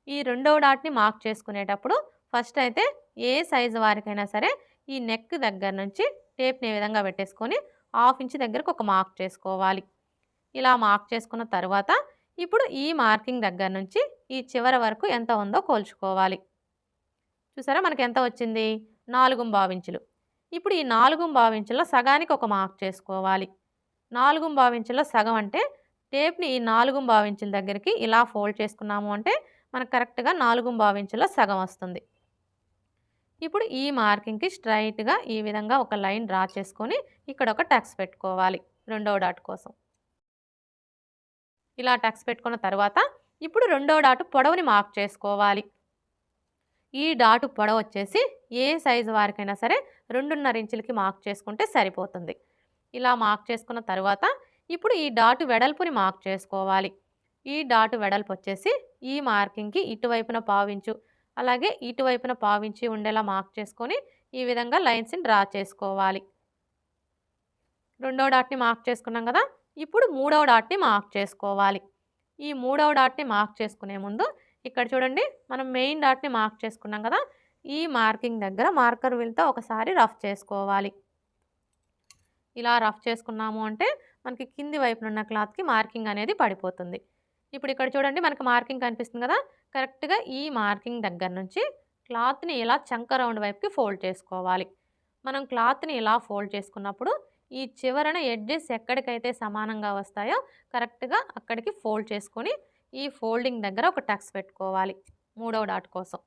Speaker 1: ఈ రెండవ డాట్‌ని మార్క్ చేసుకునేటప్పుడు ఫస్ట్ అయితే ఏ సైజు వారికైనా సరే ఈ నెక్ దగ్గర నుంచి టేప్‌ని ఈ విధంగా పెట్టేసుకొని 1/2 ఇంచ్ దగ్గరకు ఒక మార్క్ చేసుకోవాలి. ఇలా మార్క్ చేసుకున్న తర్వాత ఇప్పుడు ఈ మార్కింగ్ దగ్గర నుంచి ఈ చివర వరకు ఎంత ఉందో కొలుచుకోవాలి. చూసారా మనకి ఎంత వచ్చింది? 4.25 ఇంచులు. ఇప్పుడు ఈ 4.25 ఇంచుల్లో సగానికి ఒక మార్క్ చేసుకోవాలి. 4.25 ఇంచుల్లో సగం అంటే టేప్‌ని ఈ 4.25 ఇంచుల దగ్గరికి ఇలా ఫోల్డ్ చేసుకున్నాము అంటే మనకు కరెక్ట్‌గా 4.25 ఇంచుల్లో సగం వస్తుంది. ఇప్పుడు ఈ మార్కింగ్‌కి స్ట్రెయిట్‌గా ఈ విధంగా ఒక లైన్ డ్రా చేసుకొని ఇక్కడ ఒక టక్స్ పెట్టుకోవాలి రెండవ డాట్ కోసం. ఇలా టక్స్ పెట్టుకున్న తర్వాత ఇప్పుడు రెండవ డాట్ పొడవుని మార్క్ చేసుకోవాలి. ఈ డాట్ పొడవు వచ్చేసి ఏ సైజు వారికైనా సరే 2.5 ఇంచులకి మార్క్ చేసుకుంటే సరిపోతుంది. ఇలా మార్క్ చేసుకున్న తర్వాత ఇప్పుడు ఈ డాట్ వెడల్పుని మార్క్ చేసుకోవాలి. ఈ డాట్ వెడల్పు వచ్చేసి ఈ మార్కింగ్‌కి ఇటువైపున 1/2 ఇంచు, అలాగే ఇటువైపున 1/2 ఇంచు ఉండేలా మార్క్ చేసుకొని ఈ విధంగా లైన్స్‌ని డ్రా చేసుకోవాలి. రెండో డాట్‌ని మార్క్ చేసుకున్నాం కదా! ఇప్పుడు మూడవ డాట్‌ని మార్క్ చేసుకోవాలి. ఈ మూడవ డాట్‌ని మార్క్ చేసుకునే ముందు ఇక్కడ చూడండి, మనం మెయిన్ డాట్‌ని మార్క్ చేసుకున్నాం కదా! ఈ మార్కింగ్ దగ్గర మార్కర్ వీల్‌తో ఒకసారి రఫ్ చేసుకోవాలి. ఇలా రఫ్ చేసుకున్నాము అంటే మనకి కింది వైపున ఉన్న క్లాత్‌కి మార్కింగ్ అనేది పడిపోతుంది. ఇప్పుడు ఇక్కడ చూడండి మనకి మార్కింగ్ కనిపిస్తుంది కదా! కరెక్ట్‌గా ఈ మార్కింగ్ దగ్గర నుంచి క్లాత్‌ని ఇలా చంక రౌండ్ వైపుకి ఫోల్డ్ చేసుకోవాలి. మనం క్లాత్‌ని ఇలా ఫోల్డ్ చేసుకున్నప్పుడు ఈ చివరన ఎడ్జెస్ ఎక్కడికైతే సమానంగా వస్తాయో కరెక్ట్‌గా అక్కడికి ఫోల్డ్ చేసుకొని ఈ ఫోల్డింగ్ దగ్గర ఒక టక్స్ పెట్టుకోవాలి మూడవ డాట్ కోసం.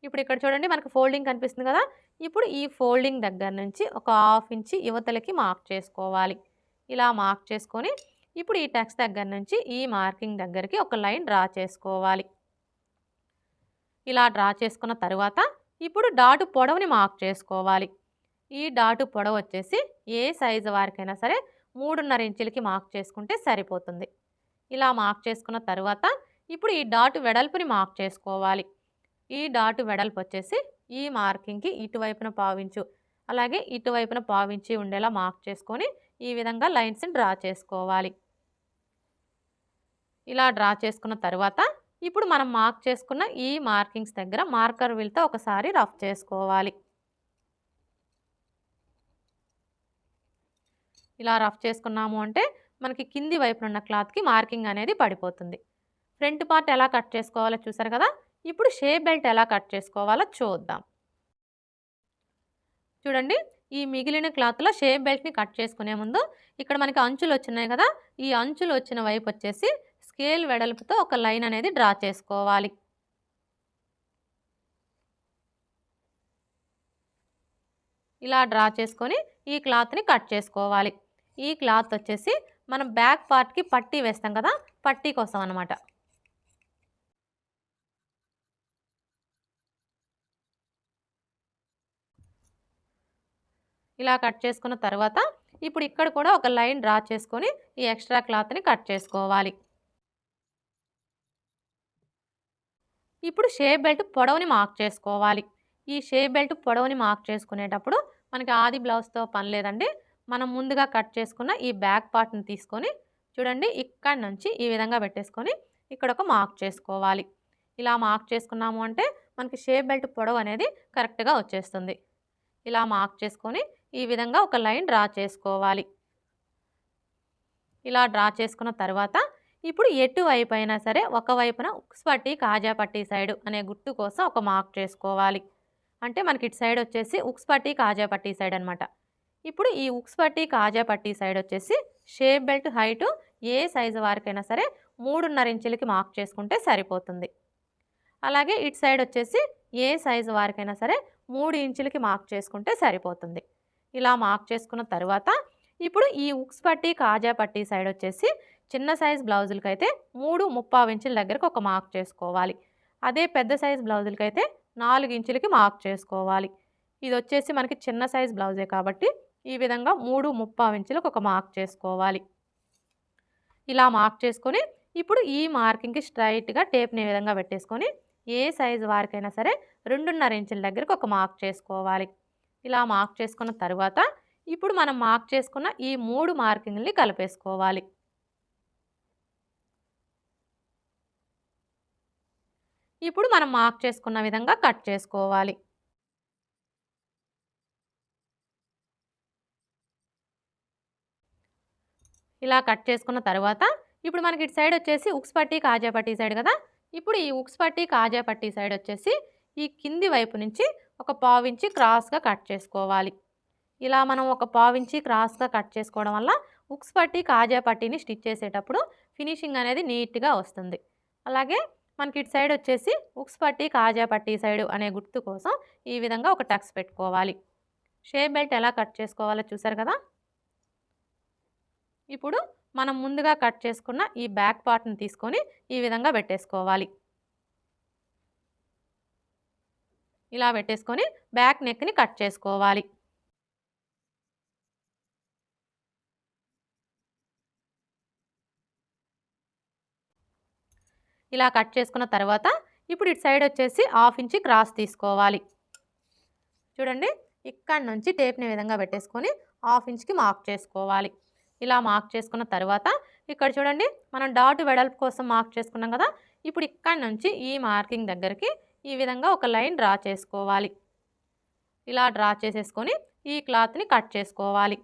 Speaker 1: ఇప్పుడు ఇక్కడ చూడండి మనకు ఫోల్డింగ్ కనిపిస్తుంది కదా! ఇప్పుడు ఈ ఫోల్డింగ్ దగ్గర నుంచి ఒక 1/2 ఇంచ్ యువతలకి మార్క్ చేసుకోవాలి. ఇలా మార్క్ చేసుకొని ఇప్పుడు ఈ టక్స్ దగ్గర నుంచి ఈ మార్కింగ్ దగ్గరికి ఒక లైన్ డ్రా చేసుకోవాలి. ఇలా డ్రా చేసుకున్న తర్వాత ఇప్పుడు డాట్ పొడవుని మార్క్ చేసుకోవాలి. ఈ డాట్ పొడవు వచ్చేసి ఏ సైజు వారికైనా సరే 3.5 ఇంచులకి మార్క్ చేసుకుంటే సరిపోతుంది. ఇలా మార్క్ చేసుకున్న తర్వాత ఇప్పుడు ఈ డాట్ వెడల్పుని మార్క్ చేసుకోవాలి. ఈ డాట్ వెడల్పు వచ్చేసి ఈ మార్కింగ్‌కి ఇటువైపున పావించు, అలాగే ఇటువైపున పావించి ఉండేలా మార్క్ చేసుకొని ఈ విధంగా లైన్స్‌ని డ్రా చేసుకోవాలి. ఇలా డ్రా చేసుకున్న తర్వాత ఇప్పుడు మనం మార్క్ చేసుకున్న ఈ మార్కింగ్స్ దగ్గర మార్కర్ వీల్‌తో ఒకసారి రఫ్ చేసుకోవాలి. ఇలా రఫ్ చేసుకున్నాము అంటే మనకి కింది వైపున ఉన్న క్లాత్‌కి మార్కింగ్ అనేది పడిపోతుంది. ఫ్రంట్ పార్ట్ ఎలా కట్ చేసుకోవాలో చూసారు కదా! ఇప్పుడు షేప్ బెల్ట్ ఎలా కట్ చేసుకోవాలో చూద్దాం. చూడండి, ఈ మిగిలిన క్లాత్‌లో షేప్ బెల్ట్‌ని కట్ చేసుకునే ముందు ఇక్కడ మనకి అంచులు వచ్చున్నాయి కదా! ఈ అంచులు వచ్చిన వైపు వచ్చేసి స్కేల్ వెడల్పుతో ఒక లైన్ అనేది డ్రా చేసుకోవాలి. ఇలా డ్రా చేసుకొని ఈ క్లాత్‌ని కట్ చేసుకోవాలి. ఈ క్లాత్ వచ్చేసి మనం బ్యాక్ పార్ట్‌కి పట్టీ వేస్తాం కదా! పట్టీ కోసం అన్నమాట. ఇలా కట్ చేసుకున్న తర్వాత ఇప్పుడు ఇక్కడ కూడా ఒక లైన్ డ్రా చేసుకొని ఈ ఎక్స్ట్రా క్లాత్‌ని కట్ చేసుకోవాలి. ఇప్పుడు షేప్ బెల్ట్ పొడవుని మార్క్ చేసుకోవాలి. ఈ షేప్ బెల్ట్ పొడవుని మార్క్ చేసుకునేటప్పుడు మనకి ఆది బ్లౌజ్‌తో పని లేదండి. మనం ముందుగా కట్ చేసుకున్న ఈ బ్యాక్ పార్ట్‌ని తీసుకొని చూడండి, ఇక్కడి నుంచి ఈ విధంగా పెట్టేసుకొని ఇక్కడ ఒక మార్క్ చేసుకోవాలి. ఇలా మార్క్ చేసుకున్నాము అంటే మనకి షేప్ బెల్ట్ పొడవు అనేది కరెక్ట్‌గా వచ్చేస్తుంది. ఇలా మార్క్ చేసుకొని ఈ విధంగా ఒక లైన్ డ్రా చేసుకోవాలి. ఇలా డ్రా చేసుకున్న తర్వాత ఇప్పుడు ఎటువైపు అయినా సరే ఒకవైపున ఉక్స్ పట్టి కాజా పట్టి సైడ్ అనే గుర్తు కోసం ఒక మార్క్ చేసుకోవాలి. అంటే మనకి ఇటు సైడ్ వచ్చేసి ఉక్స్ పట్టి కాజా పట్టి సైడ్ అనమాట. ఇప్పుడు ఈ ఉక్స్ పట్టి కాజా పట్టి సైడ్ వచ్చేసి షేప్ బెల్ట్ హైటు ఏ సైజు వారికైనా సరే 3.5 ఇంచులకి మార్క్ చేసుకుంటే సరిపోతుంది. అలాగే ఇటు సైడ్ వచ్చేసి ఏ సైజు వారికైనా సరే 3 ఇంచులకి మార్క్ చేసుకుంటే సరిపోతుంది. ఇలా మార్క్ చేసుకున్న తర్వాత ఇప్పుడు ఈ ఉక్స్ పట్టి కాజా పట్టి సైడ్ వచ్చేసి చిన్న సైజ్ బ్లౌజులకైతే 3.75 ఇంచుల దగ్గరకు ఒక మార్క్ చేసుకోవాలి. అదే పెద్ద సైజ్ బ్లౌజులకైతే 4 ఇంచులకి మార్క్ చేసుకోవాలి. ఇది వచ్చేసి మనకి చిన్న సైజ్ బ్లౌజే కాబట్టి ఈ విధంగా 3.75 ఇంచులకు ఒక మార్క్ చేసుకోవాలి. ఇలా మార్క్ చేసుకొని ఇప్పుడు ఈ మార్కింగ్‌కి స్ట్రైట్‌గా టేప్‌ని ఈ విధంగా పెట్టేసుకొని ఏ సైజు వారికైనా సరే 2.5 ఇంచుల దగ్గరకు ఒక మార్క్ చేసుకోవాలి. ఇలా మార్క్ చేసుకున్న తర్వాత ఇప్పుడు మనం మార్క్ చేసుకున్న ఈ 3 మార్కింగ్‌ని కలిపేసుకోవాలి. ఇప్పుడు మనం మార్క్ చేసుకున్న విధంగా కట్ చేసుకోవాలి. ఇలా కట్ చేసుకున్న తర్వాత ఇప్పుడు మనకి ఇటు సైడ్ వచ్చేసి ఉక్స్ పట్టి కాజా పట్టి సైడ్ కదా! ఇప్పుడు ఈ ఉక్స్ పట్టి కాజా పట్టి సైడ్ వచ్చేసి ఈ కింది వైపు నుంచి ఒక పావించి క్రాస్‌గా కట్ చేసుకోవాలి. ఇలా మనం ఒక పావించి క్రాస్‌గా కట్ చేసుకోవడం వల్ల ఉక్స్ పట్టి కాజా పట్టీని స్టిచ్ చేసేటప్పుడు ఫినిషింగ్ అనేది నీట్‌గా వస్తుంది. అలాగే మనకి ఇటు సైడ్ వచ్చేసి ఉక్స్ పట్టి కాజా పట్టి సైడ్ అనే గుర్తు కోసం ఈ విధంగా ఒక టక్స్ పెట్టుకోవాలి. షేప్ బెల్ట్ ఎలా కట్ చేసుకోవాలో చూసారు కదా! ఇప్పుడు మనం ముందుగా కట్ చేసుకున్న ఈ బ్యాక్ పార్ట్‌ని తీసుకొని ఈ విధంగా పెట్టేసుకోవాలి. ఇలా పెట్టేసుకొని బ్యాక్ నెక్‌ని కట్ చేసుకోవాలి. ఇలా కట్ చేసుకున్న తర్వాత ఇప్పుడు ఇటు సైడ్ వచ్చేసి 1/2 ఇంచ్ క్రాస్ తీసుకోవాలి. చూడండి, ఇక్కడ నుంచి టేప్‌ని ఈ విధంగా పెట్టేసుకొని 1/2 ఇంచ్‌కి మార్క్ చేసుకోవాలి. ఇలా మార్క్ చేసుకున్న తర్వాత ఇక్కడ చూడండి, మనం డాట్ వెడల్పు కోసం మార్క్ చేసుకున్నాం కదా! ఇప్పుడు ఇక్కడ నుంచి ఈ మార్కింగ్ దగ్గరికి ఈ విధంగా ఒక లైన్ డ్రా చేసుకోవాలి. ఇలా డ్రా చేసేసుకొని ఈ క్లాత్‌ని కట్ చేసుకోవాలి.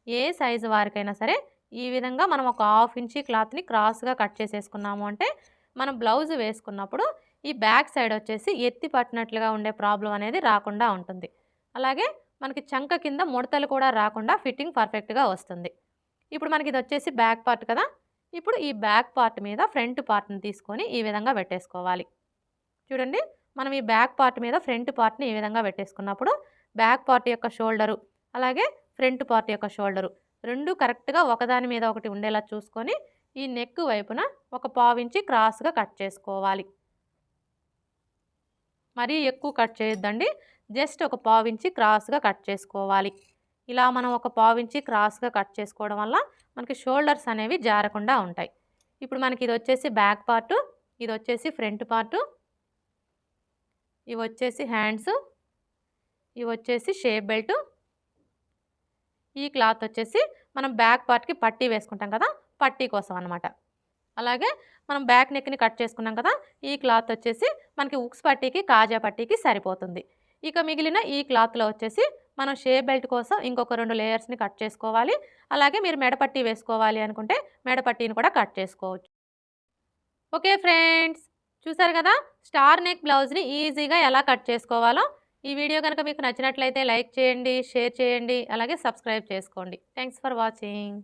Speaker 1: ఏ సైజు వారికైనా సరే ఈ విధంగా మనం ఒక 1/2 ఇంచ్ క్లాత్‌ని క్రాస్‌గా కట్ చేసేసుకున్నాము అంటే మనం బ్లౌజ్ వేసుకున్నప్పుడు ఈ బ్యాక్ సైడ్ వచ్చేసి ఎత్తి పట్టినట్లుగా ఉండే ప్రాబ్లం అనేది రాకుండా ఉంటుంది. అలాగే మనకి చంక కింద ముడతలు కూడా రాకుండా ఫిట్టింగ్ పర్ఫెక్ట్‌గా వస్తుంది. ఇప్పుడు మనకి ఇది వచ్చేసి బ్యాక్ పార్ట్ కదా! ఇప్పుడు ఈ బ్యాక్ పార్ట్ మీద ఫ్రంట్ పార్ట్‌ని తీసుకొని ఈ విధంగా పెట్టేసుకోవాలి. చూడండి, మనం ఈ బ్యాక్ పార్ట్ మీద ఫ్రంట్ పార్ట్‌ని ఈ విధంగా పెట్టేసుకున్నప్పుడు బ్యాక్ పార్ట్ యొక్క షోల్డరు అలాగే ఫ్రంట్ పార్ట్ యొక్క షోల్డరు 2 కరెక్ట్‌గా ఒకదాని మీద ఒకటి ఉండేలా చూసుకొని ఈ నెక్ వైపున ఒక 1/2 ఇంచ్ క్రాస్‌గా కట్ చేసుకోవాలి. మరీ ఎక్కువ కట్ చేయొద్దండి. జస్ట్ ఒక 1/2 ఇంచ్ క్రాస్‌గా కట్ చేసుకోవాలి. ఇలా మనం ఒక 1/2 ఇంచ్ క్రాస్‌గా కట్ చేసుకోవడం వల్ల మనకి షోల్డర్స్ అనేవి జారకుండా ఉంటాయి. ఇప్పుడు మనకి ఇది వచ్చేసి బ్యాక్ పార్టు, ఇది వచ్చేసి ఫ్రంట్ పార్టు, ఇవి వచ్చేసి హ్యాండ్స్, ఇవి వచ్చేసి షేప్ బెల్ట్. ఈ క్లాత్ వచ్చేసి మనం బ్యాక్ పార్ట్‌కి పట్టీ వేసుకుంటాం కదా, పట్టీ కోసం అన్నమాట. అలాగే మనం బ్యాక్ నెక్‌ని కట్ చేసుకున్నాం కదా, ఈ క్లాత్ వచ్చేసి మనకి ఉక్స్ పట్టీకి, కాజా పట్టీకి సరిపోతుంది. ఇక మిగిలిన ఈ క్లాత్‌లో వచ్చేసి మనం షేప్ బెల్ట్ కోసం ఇంకొక 2 లేయర్స్‌ని కట్ చేసుకోవాలి. అలాగే మీరు మెడ పట్టీ వేసుకోవాలి అనుకుంటే మెడ పట్టీని కూడా కట్ చేసుకోవచ్చు. ఓకే ఫ్రెండ్స్, చూసారు కదా స్టార్ నెక్ బ్లౌజ్‌ని ఈజీగా ఎలా కట్ చేసుకోవాలో. ఈ వీడియో గనుక మీకు నచ్చినట్లయితే లైక్ చేయండి, షేర్ చేయండి, అలాగే సబ్స్క్రైబ్ చేసుకోండి. Thanks for watching.